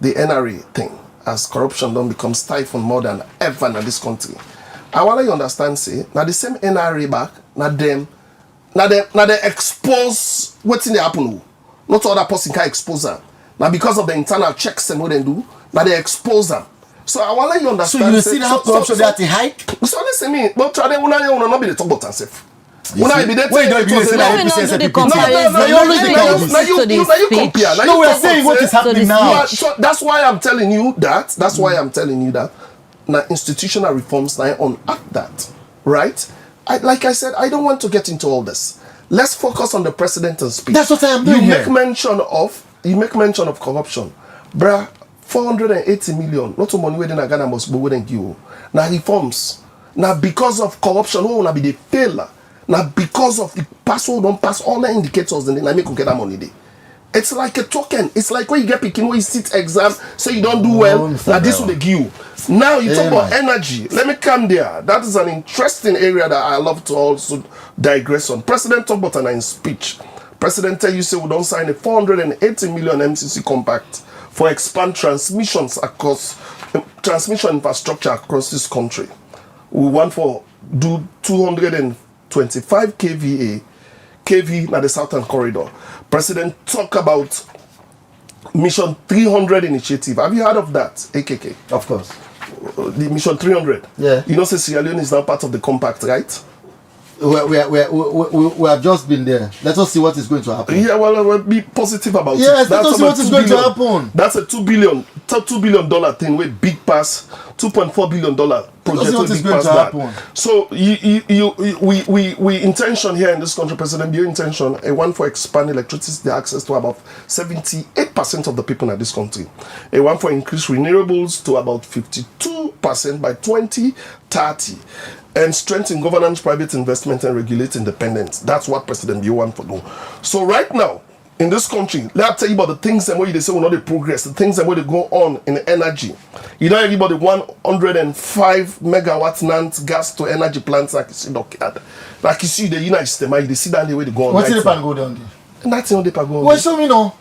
Speaker 8: the NRA thing, as corruption don't become stifled more than ever in this country. I want you understand, see, now the same NRA back, now they expose what's in the happen. Not other person can expose them. Now because of the internal checks and what they do, now they expose them. So I want you understand.
Speaker 7: So you see how corruption they at the hike?
Speaker 8: So listen me, but try them not be the talk about themselves. When I be there,
Speaker 7: wait, don't you say that? No, we are saying what is happening now.
Speaker 8: So that's why I'm telling you that. That's why I'm telling you that. Now, institutional reforms now on at that, right? Like I said, I don't want to get into all this. Let's focus on the president's speech.
Speaker 7: That's what I am doing.
Speaker 8: You make mention of corruption, bruh. 480 million. Not money within a Ghana must be within you. Now reforms. Now because of corruption, who will be the failure. Now, because of the password don't pass all the indicators, and then I make you get that money there. It's like a token. It's like when you get picking, when you sit exam, say you don't do well, now this will they give you. Now you talk about energy. Let me come there. That is an interesting area that I love to also digress on. President talked about in speech. President tell you say we don't sign a 480 million MCC compact for expand transmission infrastructure across this country. We want for do 225 kV na the Southern Corridor. President talk about Mission 300 initiative. Have you heard of that, AKK?
Speaker 7: Of course.
Speaker 8: The Mission 300.
Speaker 7: Yeah.
Speaker 8: You know, say Sierra Leone is now part of the compact, right?
Speaker 7: We have just been there. Let us see what is going to happen.
Speaker 8: Yeah, well, we'll be positive about it.
Speaker 7: Yes, let us see what is going to happen.
Speaker 8: That's a $2 billion thing with big pass, $2.4 billion project with big pass that. So we intention here in this country, President Bio intention, a one for expand electricity access to about 78% of the people in this country. A one for increase renewables to about 52% by 2030. And strengthen governance, private investment, and regulate independence. That's what President Bio wants to do. So right now, in this country, let me tell you about the things and where they say will not progress, the things and where they go on in energy. You know, everybody 105 megawatts NANT gas to energy plants like you see, like you see the United States, they see that the way they go on.
Speaker 7: What's the pan go down there?
Speaker 8: Nothing on the pan go on.
Speaker 7: Well, show me now.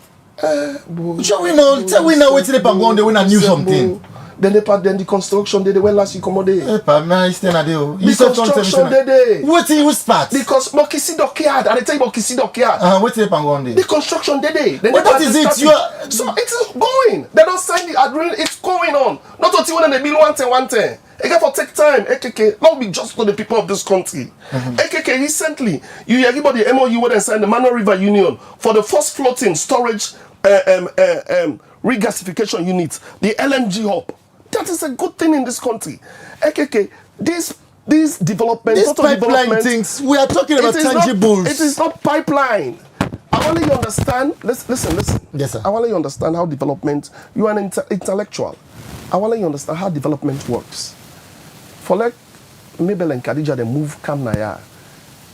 Speaker 7: Show me now. Tell me now what's the pan go on there when I knew something.
Speaker 8: Then the construction they were last week come on there.
Speaker 7: The
Speaker 8: construction they.
Speaker 7: What in which part?
Speaker 8: Because Mokisi Dockyard, and I tell you Mokisi Dockyard.
Speaker 7: What's the pan go on there?
Speaker 8: The construction they.
Speaker 7: But that is it.
Speaker 8: So it is going. They don't sign the agreement. It's going on. Not until when they build one thing. Again for take time. AKK, not be just for the people of this country. AKK recently, you hear about the MOU where they signed the Mano River Union for the first floating storage regasification unit, the LNG hub. That is a good thing in this country. AKK, these developments,
Speaker 7: these pipeline things, we are talking about tangibles.
Speaker 8: It is not pipeline. I want you understand. Listen.
Speaker 7: Yes, sir.
Speaker 8: I want you understand how development. You are an intellectual. I want you understand how development works. For like Mabel and Khadija, they move Kamara.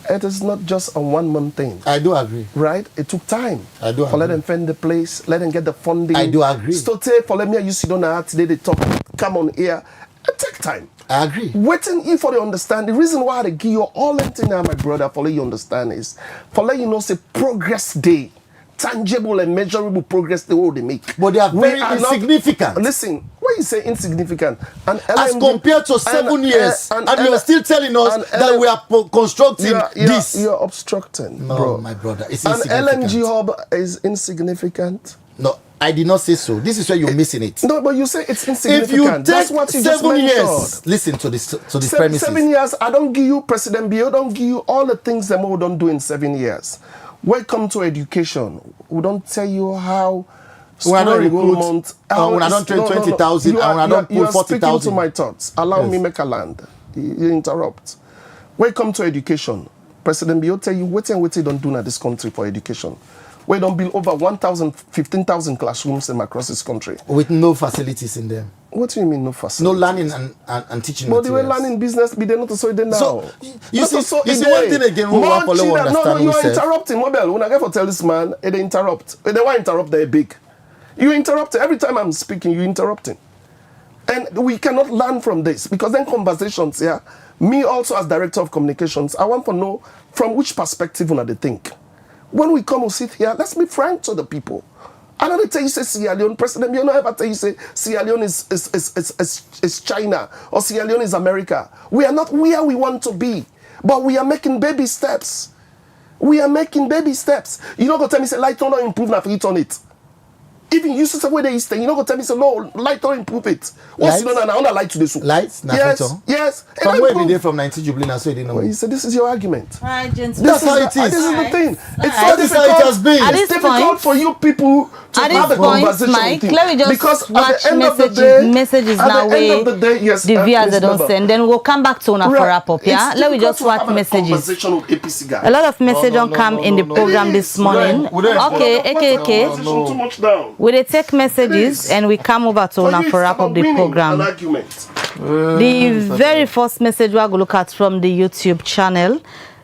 Speaker 8: It is not just a one-month thing.
Speaker 7: I do agree.
Speaker 8: Right? It took time.
Speaker 7: I do agree.
Speaker 8: For let them find the place, let them get the funding.
Speaker 7: I do agree.
Speaker 8: Stote, for let me, you sit on the today, they talk, come on here. It take time.
Speaker 7: I agree.
Speaker 8: Waiting if for the understand. The reason why they give you all that thing now, my brother, for let you understand is, for let you know, say progress day. Tangible and measurable progress the world they make.
Speaker 7: But they are very insignificant.
Speaker 8: Listen, what you say insignificant? And
Speaker 7: as compared to 7 years, and you are still telling us that we are constructing this.
Speaker 8: You are obstructing,
Speaker 7: no,
Speaker 8: bro.
Speaker 7: My brother. It's
Speaker 8: an
Speaker 7: insignificant.
Speaker 8: LNG hub is insignificant.
Speaker 7: No, I did not say so. This is where you're missing it.
Speaker 8: No, but you say it's insignificant.
Speaker 7: If you take
Speaker 8: that's what you
Speaker 7: 7 years,
Speaker 8: mentioned.
Speaker 7: listen to this premises.
Speaker 8: 7 years, I don't give you President Bio, don't give you all the things that we don't do in 7 years. Welcome to education. We don't tell you how.
Speaker 7: We are not recruit. We are not train 20,000. We are not pull 40,000.
Speaker 8: You are speaking to my thoughts. Allow me make a land. You interrupt. Welcome to education. President Bio tell you what you don't do in this country for education. We don't build over 15,000 classrooms across this country
Speaker 7: with no facilities in them.
Speaker 8: What do you mean no facilities?
Speaker 7: No learning and teaching.
Speaker 8: But they were learning business, but they not so they now.
Speaker 7: So you see one thing again.
Speaker 8: No, you are interrupting. Mobile. When I get for tell this man, they interrupt. They want interrupt. They're big. You interrupt every time I'm speaking. You interrupting, and we cannot learn from this because then conversations. Yeah, me also as director of communications, I want to know from which perspective they think. When we come and sit here, let's be frank to the people. I don't tell you say Sierra Leone, President, you don't ever tell you say Sierra Leone is China or Sierra Leone is America. We are not where we want to be, but we are making baby steps. We are making baby steps. You don't go tell me say light don't improve now for it on it. Even you say where they stay, you don't go tell me say no light don't improve it. What's you know now? I want to light to this.
Speaker 7: Lights?
Speaker 8: Yes.
Speaker 7: From where we did from 19 Jubilee now, so they know.
Speaker 8: Well, you say this is your argument.
Speaker 5: All right, gentlemen.
Speaker 7: That's how it is.
Speaker 8: This is the thing. It's
Speaker 7: so difficult. It has been.
Speaker 8: It's difficult for you people to have a conversation.
Speaker 5: Mike, let me just
Speaker 8: because
Speaker 5: watch messages now
Speaker 8: where
Speaker 5: the viewers they don't send. Then we'll come back to una for wrap up. Yeah, let me just watch messages. A lot of messages don't come in the program this morning. Okay. We they take messages and we come over to una for wrap up the program. The very first message we are going to look at from the YouTube channel.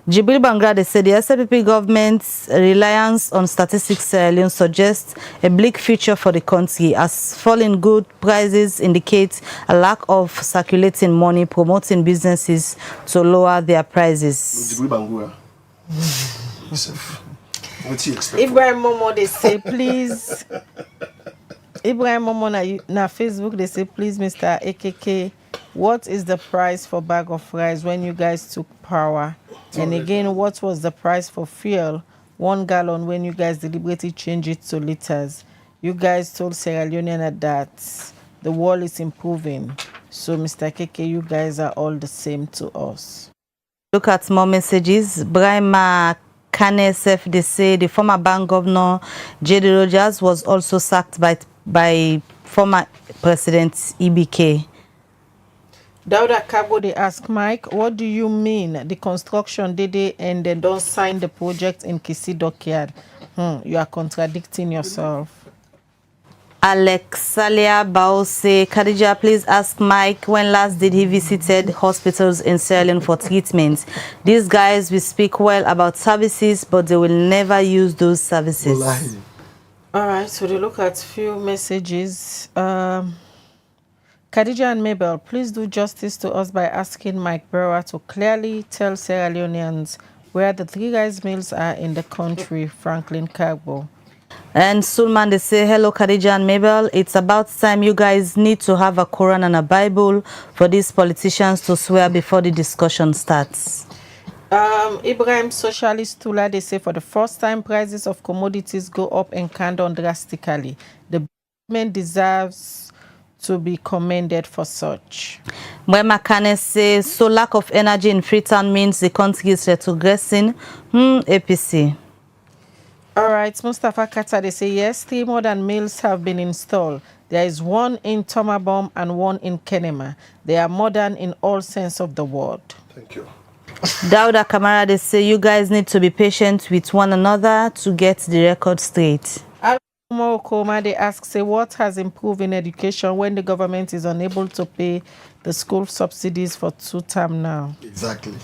Speaker 5: Jibril Bangra, they said the SLPP government's reliance on statistics alone suggests a bleak future for the country, as falling good prices indicate a lack of circulating money, promoting businesses to lower their prices.
Speaker 4: Ibrahim Momo, they say, please. Ibrahim Momo na Facebook, they say, please, Mr. AKK, what is the price for bag of rice when you guys took power? And again, what was the price for fuel, 1 gallon, when you guys deliberately changed it to liters? You guys told Sierra Leonean that the world is improving. So, Mr. KK, you guys are all the same to us.
Speaker 5: Look at more messages. Brahma Kanesef, they say the former bank governor J.D. Rogers was also sacked by former President EBK.
Speaker 4: Dauda Kabo, they ask Mike, what do you mean the construction did they and they don't sign the project in Kisi Dockyard? You are contradicting yourself.
Speaker 5: Alexalia Bause, Khadija, please ask Mike when last did he visited hospitals in Sierra Leone for treatment. These guys will speak well about services, but they will never use those services.
Speaker 4: All right, so they look at few messages. Khadija and Mabel, please do justice to us by asking Mike Berewa to clearly tell Sierra Leoneans where the 3 rice mills are in the country. Franklin Carbo.
Speaker 5: And Sulman, they say, hello, Khadija and Mabel. It's about time you guys need to have a Quran and a Bible for these politicians to swear before the discussion starts.
Speaker 4: Ibrahim Socialist Tula, they say, for the first time, prices of commodities go up and can down drastically. The government deserves to be commended for such.
Speaker 5: Mwema Kane says, so lack of energy in Freetown means the country is retrogressing. APC.
Speaker 4: All right, Mustafa Kata, they say, yes, 3 modern mills have been installed. There is one in Tomabom and one in Kenema. They are modern in all sense of the word.
Speaker 8: Thank you.
Speaker 5: Dauda Kamara, they say, you guys need to be patient with one another to get the record straight.
Speaker 4: Koma, they ask, say, what has improved in education when the government is unable to pay the school subsidies for 2 terms now?
Speaker 7: Exactly.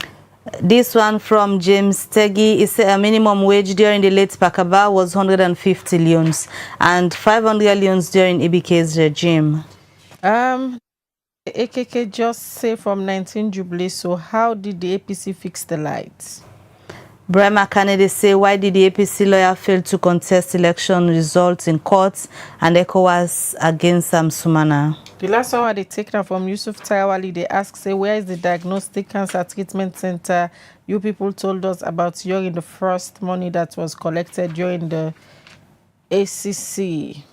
Speaker 5: This one from James Teggy is a minimum wage during the late Pakaba was 150 leons and 500 leons during EBK's regime.
Speaker 4: AKK just say from 19 Jubilee, so how did the APC fix the lights?
Speaker 5: Brahma Kennedy say, why did the APC lawyer fail to contest election results in courts and ECOWAS against Sumana?
Speaker 4: The last one they taken from Yusuf Taiwali, they ask, say, where is the diagnostic cancer treatment center you people told us about during the first money that was collected during the ACC?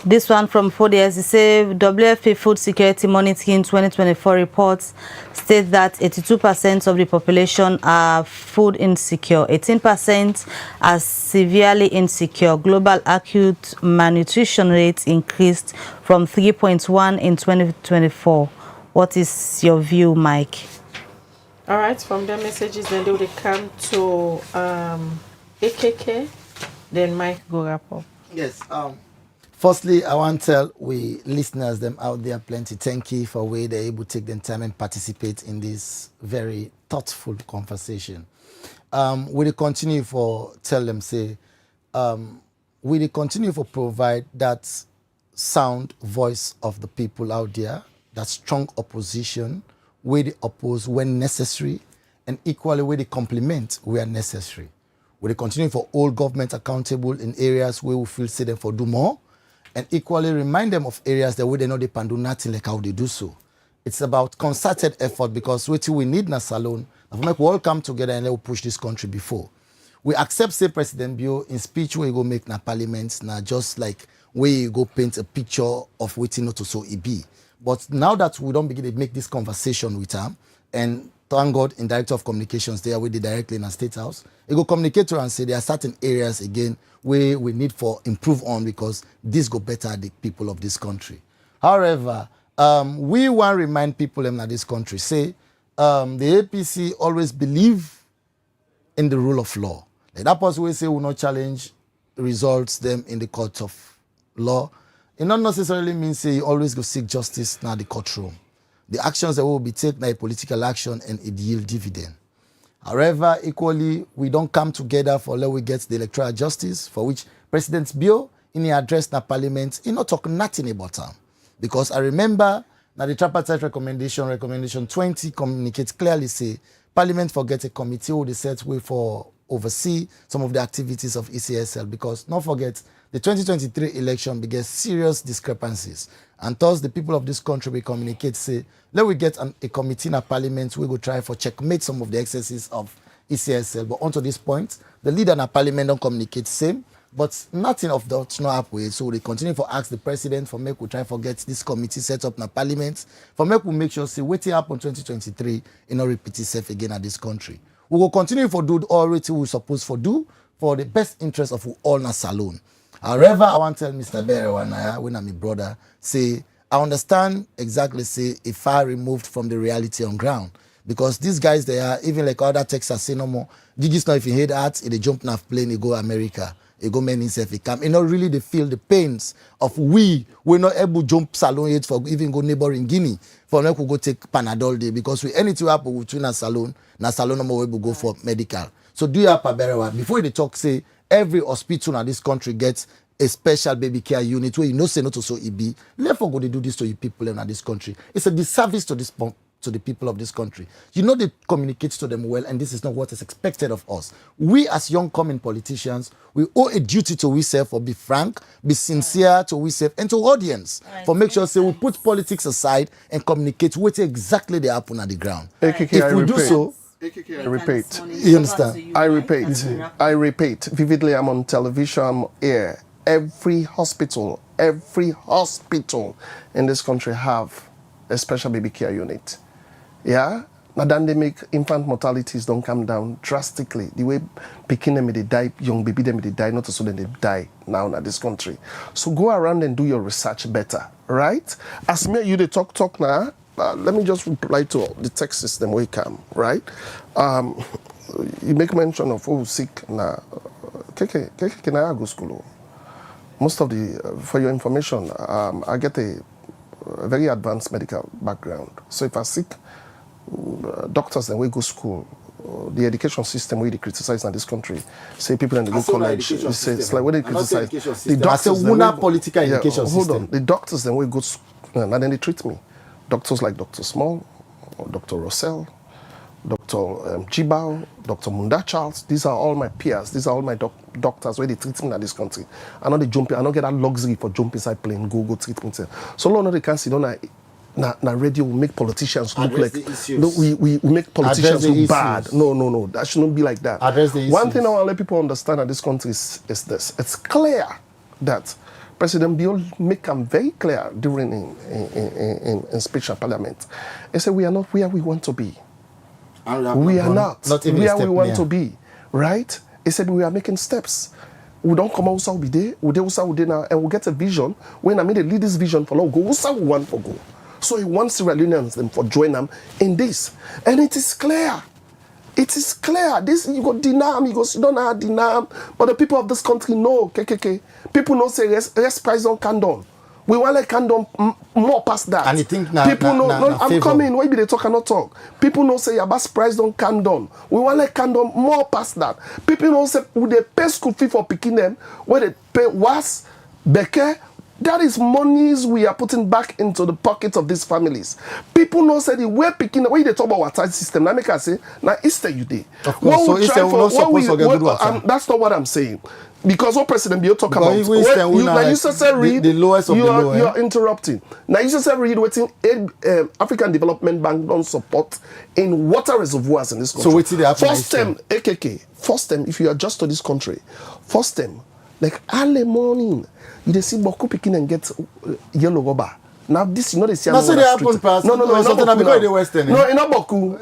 Speaker 5: This one from 4DS, they say WFP Food Security Monitoring 2024 reports state that 82% of the population are food insecure, 18% are severely insecure. Global acute malnutrition rates increased from 3.1 in 2024. What is your view, Mike?
Speaker 4: All right, from the messages, then they will come to AKK, then Mike go wrap up.
Speaker 7: Yes. Firstly, I want to tell we listeners them out there plenty. Thank you for where they're able to take the time and participate in this very thoughtful conversation. We continue for tell them say, we continue for provide that sound voice of the people out there, that strong opposition, where they oppose when necessary, and equally where they complement where necessary. We continue for all government accountable in areas where we feel say them for do more, and equally remind them of areas that we they know they can do nothing like how they do so. It's about concerted effort because what we need in a salon, we all come together and let we push this country before. We accept say President Bio in speech where you go make na parliament, na just like where you go paint a picture of waiting not to so it be. But now that we don't begin to make this conversation with him, and thank God in Director of Communications there with the directly in a State House, you go communicate to her and say there are certain areas again where we need for improve on because this go better the people of this country. However, we want to remind people in this country, say the APC always believe in the rule of law. Like that person will say will not challenge results them in the court of law. It not necessarily means say you always go seek justice now the courtroom. The actions that will be taken are a political action and it yield dividend. However, equally, we don't come together for let we get the electoral justice, for which President Bio, in the address in Parliament, he not talk nothing about them. Because I remember now the tripartite recommendation 20 communicates clearly say, Parliament forget a committee who they set way for oversee some of the activities of ECSL because don't forget the 2023 election began serious discrepancies. And thus the people of this country will communicate, say, let we get a committee in a parliament, we will try for checkmate some of the excesses of ECSL. But onto this point, the leader in a parliament don't communicate same. But nothing of that not happen. So they continue to ask the president for make we try to get this committee set up in the parliament. For make sure say what happen 2023 in not repeat itself again at this country. We will continue to do all what we supposed to do for the best interest of all na salon. However, I want to tell Mr. Berewa when I'm my brother, say I understand exactly say if I removed from the reality on ground. Because these guys they are even like other Texas say no more. Did you know if you hear that they jump off plane, they go America. They go many self come. You know, really they feel the pains of we're not able to jump salon yet for even go neighboring Guinea. For me, we go take Panadol day because we anything happen between a salon, na salon no more we go for medical. So do you have a better one? Before they talk, say every hospital in this country gets a special baby care unit where you know say not to so it be. Therefore go they do this to you people in this country. It's a disservice to this to the people of this country. You know they communicate to them well, and this is not what is expected of us. We as young coming politicians, we owe a duty to ourselves for be frank, be sincere to ourselves and to audience. For make sure say we put politics aside and communicate what exactly they happen at the ground.
Speaker 8: AKK,
Speaker 7: if we do so,
Speaker 8: I repeat.
Speaker 7: You understand?
Speaker 8: I repeat. Vividly, I'm on television, I'm air. Every hospital in this country have a special baby care unit. Yeah? Now then they make infant mortalities don't come down drastically. The way picking them they die, young baby them they die, not so then they die now in this country. So go around and do your research better, right? As me you they talk now, let me just reply to the text system where you come, right? You make mention of who sick now. Can I go school? Most of the, for your information, I get a very advanced medical background. So if I sick, doctors then we go school, the education system we criticize in this country. Say people in the go college, it's like when they criticize the doctors.
Speaker 7: Political education
Speaker 8: hold
Speaker 7: system.
Speaker 8: on, the doctors then we go and then they treat me. Doctors like Dr. Small, or Dr. Russell, Dr. Jibao, Dr. Munda Charles, these are all my peers. These are all my doctors where they treat me in this country. I know they jump. I don't get that luxury for jump inside plane, go treat me. So long as they can see, na radio we make politicians look like we make politicians look bad. No, that shouldn't be like that. One thing I want to let people understand in this country is this: it's clear that President Bill make them very clear during in speech at Parliament. He said we are not where we want to be. We are not where we want to be, right? He said we are making steps. We don't come out, we there, we now, and we get a vision. When I made a lead this vision for long, go, we want for go. So he wants Sierra Leoneans them for join them in this. And it is clear. It is clear. This you got Dinam, you don't have Dinam, but the people of this country know, KKK. People know say rest price on condom. We want like condom more past that.
Speaker 7: And you think
Speaker 8: people know I'm coming, why be they talk and not talk? People know say your best price on condom. We want like condom more past that. People know say would they pay school fee for picking them, where they pay was Beke. That is monies we are putting back into the pockets of these families. People know say the way picking when they talk about water system, now make us say now Easter you day.
Speaker 7: Of course, so Easter will not supposed to get good water.
Speaker 8: That's not what I'm saying. Because what President Bill talk about,
Speaker 7: now
Speaker 8: you just say read
Speaker 7: the lowest of the low.
Speaker 8: You are interrupting. Now you just say read waiting African Development Bank don't support in water reservoirs in this country.
Speaker 7: So wait till they happen.
Speaker 8: First time, AKK. First time, if you adjust to this country, first time, like early morning, you see Boku picking and get yellow rubber. Now this, you know, they see.
Speaker 7: No, it's something that because the Western.
Speaker 8: No, in Boku.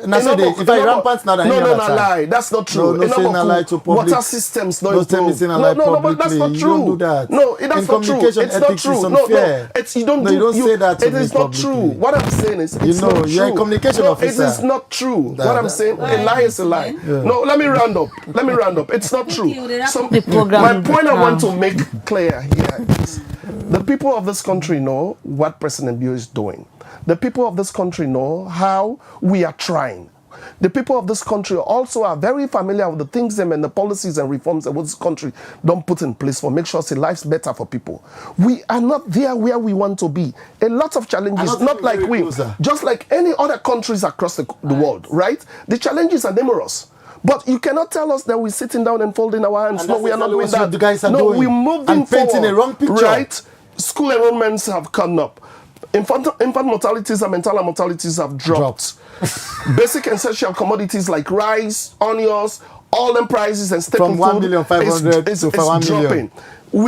Speaker 7: If I rampant now,
Speaker 8: no, lie. That's not true.
Speaker 7: No, say no lie to public.
Speaker 8: Water systems don't
Speaker 7: improve.
Speaker 8: No, but that's not true.
Speaker 7: You don't do that.
Speaker 8: No, that's not true. It's not true. No, it's you don't
Speaker 7: say that.
Speaker 8: It is not true. What I'm saying is, it's not true.
Speaker 7: You're a communication officer.
Speaker 8: It is not true. What I'm saying, a lie is a lie. No, let me round up. It's not true. My point I want to make clear here is the people of this country know what President Bill is doing. The people of this country know how we are trying. The people of this country also are very familiar with the things and the policies and reforms that this country don't put in place for make sure say life's better for people. We are not there where we want to be. A lot of challenges, not like we, just like any other countries across the world, right? The challenges are numerous. But you cannot tell us that we're sitting down and folding our hands. No, we are not doing that.
Speaker 7: The guys are doing.
Speaker 8: We're moving
Speaker 7: painting a wrong picture.
Speaker 8: Right? School enrollments have come up. Infant mortalities and mental mortalities have dropped. Basic essential commodities like rice, onions, all them prices and staple
Speaker 7: from
Speaker 8: food
Speaker 7: 1,500,000
Speaker 8: is
Speaker 7: to 1 million.
Speaker 8: dropping. They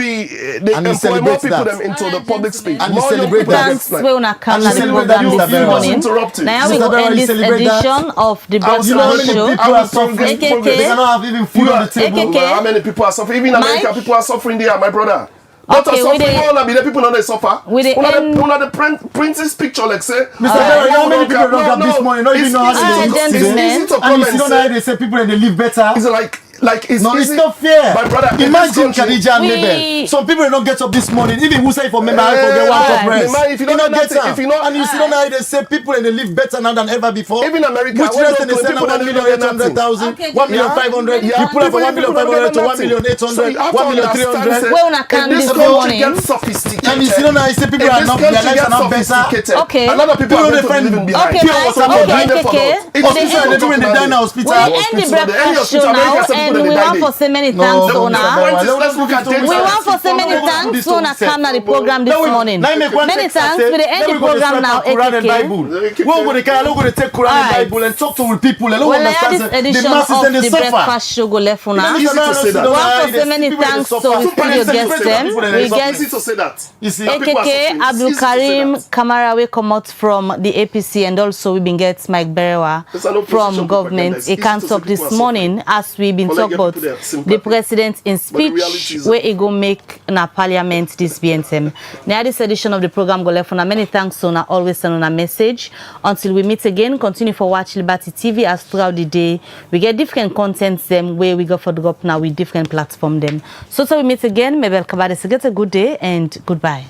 Speaker 7: And you
Speaker 8: employ more
Speaker 7: celebrate
Speaker 8: people
Speaker 7: that.
Speaker 8: them into the public space.
Speaker 7: And you
Speaker 8: More young
Speaker 7: celebrate
Speaker 8: people
Speaker 7: that.
Speaker 8: get
Speaker 5: Thanks,
Speaker 8: sniped.
Speaker 5: we wanna come
Speaker 7: And
Speaker 5: to
Speaker 7: you
Speaker 5: the
Speaker 7: celebrate
Speaker 5: program
Speaker 7: that,
Speaker 5: this
Speaker 7: Mr. Berewa.
Speaker 5: morning.
Speaker 8: Interrupted.
Speaker 5: Now we
Speaker 7: Mr.
Speaker 5: will
Speaker 7: Berewa,
Speaker 5: end
Speaker 7: you
Speaker 5: this
Speaker 7: celebrate that?
Speaker 5: edition of the
Speaker 8: I will
Speaker 5: Breakfast
Speaker 7: You know how many
Speaker 8: celebrate
Speaker 5: Show.
Speaker 8: it. I
Speaker 7: people
Speaker 8: will
Speaker 7: are suffering?
Speaker 8: progress
Speaker 5: AKK.
Speaker 8: progress.
Speaker 7: They cannot have even food
Speaker 8: You
Speaker 7: on
Speaker 8: are-
Speaker 7: the table.
Speaker 5: AKK.
Speaker 8: How many people are suffering? Even in America,
Speaker 5: Mike?
Speaker 8: people are suffering there, my brother. Not
Speaker 5: Okay,
Speaker 8: us
Speaker 5: we
Speaker 8: suffering,
Speaker 5: dey-
Speaker 8: all be the people not they suffer.
Speaker 5: we dey end-
Speaker 8: Una the princess picture, like say.
Speaker 7: Mr. Berewa, how many people don't have this money? Not even know how
Speaker 8: It's
Speaker 7: they
Speaker 8: easy
Speaker 5: Alright,
Speaker 8: to-
Speaker 5: gentlemen.
Speaker 8: it's easy to
Speaker 7: And
Speaker 8: come
Speaker 7: you
Speaker 8: and
Speaker 7: see how
Speaker 8: say.
Speaker 7: they say people and they live better.
Speaker 8: It's like it's
Speaker 7: No,
Speaker 8: easy.
Speaker 7: it's not fair.
Speaker 8: My brother, in this
Speaker 7: Imagine
Speaker 8: country-
Speaker 7: Khadija and
Speaker 5: We-
Speaker 7: Mabel. Some people don't get up this morning. Even who say for member, I forget one
Speaker 8: alright.
Speaker 7: for breast.
Speaker 8: Man, if you don't
Speaker 7: don't
Speaker 8: know
Speaker 7: get
Speaker 8: nothing,
Speaker 7: up.
Speaker 8: if you know-
Speaker 7: And you see don't know how they say people and they live better now than ever before.
Speaker 8: Even America,
Speaker 7: Which
Speaker 8: when
Speaker 7: rest
Speaker 8: those
Speaker 7: they say
Speaker 8: people
Speaker 7: now
Speaker 8: don't
Speaker 7: 1,800,000,
Speaker 5: Okay,
Speaker 7: 1,500,000.
Speaker 5: yeah.
Speaker 7: You pull up from 1,500,000 to 1,800,000,
Speaker 8: So you have to
Speaker 7: 1,300,000.
Speaker 8: understand,
Speaker 5: Where una can
Speaker 8: in this
Speaker 5: this
Speaker 8: country
Speaker 5: morning.
Speaker 8: gets sophisticated.
Speaker 7: And you see don't know how they say people
Speaker 8: In
Speaker 7: are
Speaker 8: this
Speaker 7: not,
Speaker 8: country
Speaker 7: their lives
Speaker 8: gets
Speaker 7: are not better.
Speaker 8: sophisticated.
Speaker 5: Okay.
Speaker 8: A lot of people
Speaker 7: People
Speaker 8: are
Speaker 7: don't
Speaker 8: going to
Speaker 7: defend-
Speaker 8: live behind.
Speaker 5: Okay,
Speaker 7: Pure
Speaker 5: Mike.
Speaker 7: water
Speaker 5: Okay,
Speaker 7: bottle.
Speaker 5: AKK.
Speaker 8: It's
Speaker 7: What is they do in the diner hospital?
Speaker 5: We end the breakfast show now, and we want for so many thanks,
Speaker 7: No,
Speaker 5: Ona.
Speaker 7: Mr. Berewa,
Speaker 8: Let's look at
Speaker 5: We want for so many thanks, Ona come na the program this morning. Many thanks. We dey end the program now, AKK.
Speaker 7: We're going to take Quran and
Speaker 5: Alright.
Speaker 7: Bible and talk to people. They don't
Speaker 5: Well, I
Speaker 7: understand
Speaker 5: this
Speaker 7: the
Speaker 5: edition
Speaker 7: masses
Speaker 5: of
Speaker 7: and they
Speaker 5: the
Speaker 7: suffer.
Speaker 5: breakfast show go left una.
Speaker 8: Easy to say that.
Speaker 5: We want for so many thanks, so we studio guest them. We get
Speaker 8: Easy to say that.
Speaker 7: You see,
Speaker 5: AKK Abdul Karim Kamara we come out from the APC, and also we been get Mike Berewa
Speaker 8: There's an opposition
Speaker 5: from government.
Speaker 8: propaganda.
Speaker 5: He
Speaker 8: It's
Speaker 5: can
Speaker 8: easy to
Speaker 5: talk
Speaker 8: say
Speaker 5: this
Speaker 8: people are
Speaker 5: morning as we been
Speaker 8: But
Speaker 5: talk
Speaker 8: like
Speaker 5: about
Speaker 8: people, they have sympathy.
Speaker 5: the president in
Speaker 8: But the reality
Speaker 5: speech
Speaker 8: is-
Speaker 5: where he go make na parliament this BNTM. Now this edition of the program go left on. Many thanks on always send on a message. Until we meet again, continue for watch Liberty TV as throughout the day we get different contents them where we go for drop now with different platform them. So till we meet again, Mabel Kabade, get a good day and goodbye.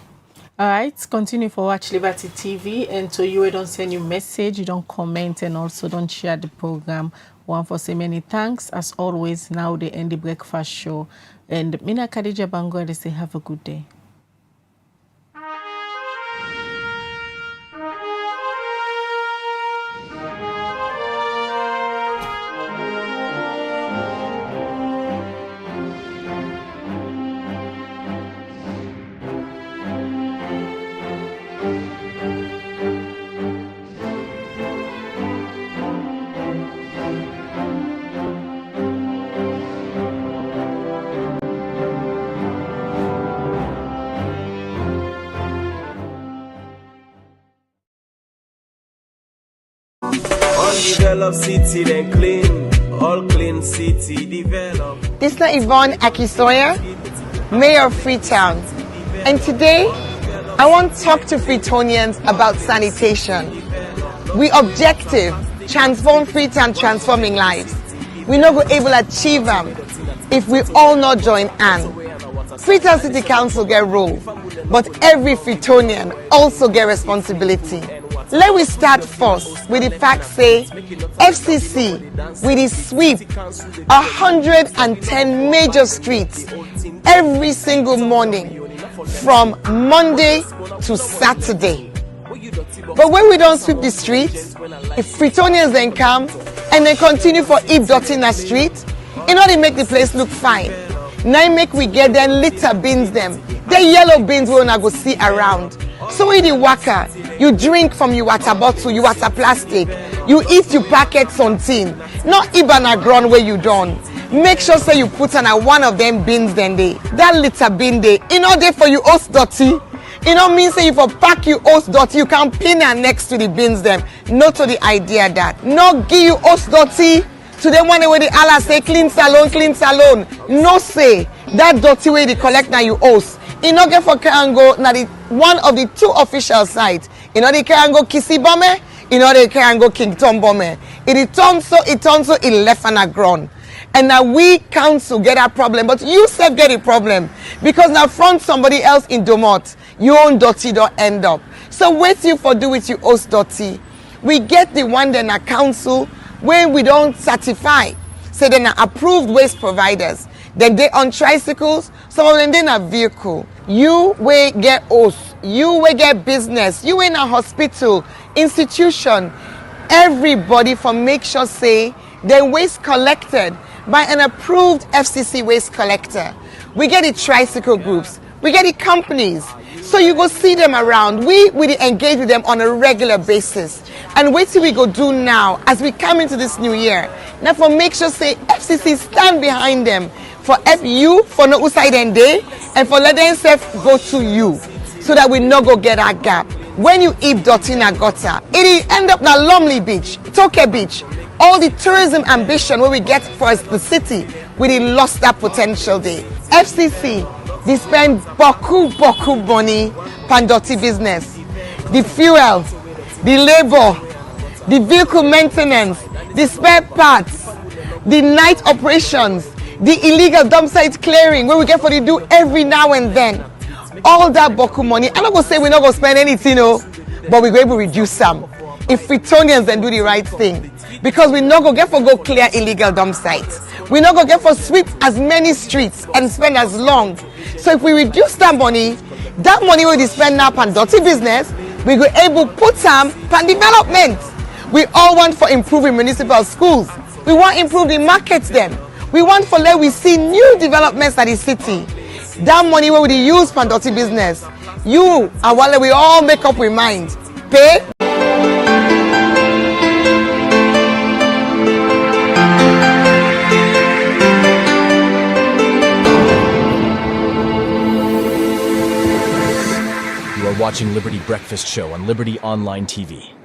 Speaker 4: All right, continue for Watch Liberty TV, and to you, we don't send you message, you don't comment, and also don't share the program. One for say many thanks as always. Now they end the breakfast show, and Mina Khadija Bango, they say have a good day.
Speaker 9: Undeveloped city, then clean. All clean city, develop.
Speaker 10: This is Yvonne Akisoya, Mayor of Freetown. And today, I want to talk to Freetonians about sanitation. We objective, transform Freetown, transforming lives. We not go able to achieve them if we all not join hands. Freetown City Council get role, but every Freetonian also get responsibility. Let we start first with the fact say FCC with the sweep 110 major streets every single morning from Monday to Saturday. But when we don't sweep the streets, if Freetonians then come and they continue for heap dirty in the street, in order to make the place look fine. Now make we get them litter bins them. The yellow bins we wanna go see around. So in the waka, you drink from your water bottle, your water plastic, you eat your packets on tin, not even a ground where you done. Make sure say you put on one of them bins then they. That litter bin they, in order for you host dirty. You know mean say if you pack you host dirty, you can pin her next to the bins them. Not to the idea that. Not give you host dirty to the one where the Allah say clean salon. No say that dirty way they collect now you host. In order for Karango, now the one of the two official sites. In order Karango Kisi Bome, in order Karango King Tom Bome. It turns so, it left on a ground. And now we council get a problem, but you self get a problem. Because now from somebody else in Domot, your own dirty don't end up. So wait you for do with your host dirty. We get the one then a council when we don't certify. So then are approved waste providers. Then they on tricycles, some of them they a vehicle. You will get host, you will get business, you in a hospital, institution, everybody for make sure say the waste collected by an approved FCC waste collector. We get the tricycle groups, we get the companies, so you go see them around. We engage with them on a regular basis. And what we go do now as we come into this new year. Now for make sure say FCC stand behind them for help you for no side and day and for let them self go to you so that we no go get that gap. When you eat dirty in a gutter, it end up na Lumley Beach, Toke Beach, all the tourism ambition where we get for the city, we lost that potential there. FCC, they spend boku money pan dirty business. The fuel, the labor, the vehicle maintenance, the spare parts, the night operations, the illegal dump site clearing where we get for the do every now and then. All that boku money. I'm not gonna say we're not gonna spend anything, but we're going to reduce some. If Fritonians then do the right thing. Because we're not gonna get for go clear illegal dump sites. We're not gonna get for sweep as many streets and spend as long. So if we reduce that money we spend now on dirty business, we go able put some on development. We all want for improving municipal schools. We want improve the markets them. We want for let we see new developments at the city. That money where we use for dirty business, you and while we all make up with mind, pay.
Speaker 1: You are watching Liberty Breakfast Show on Liberty Online TV.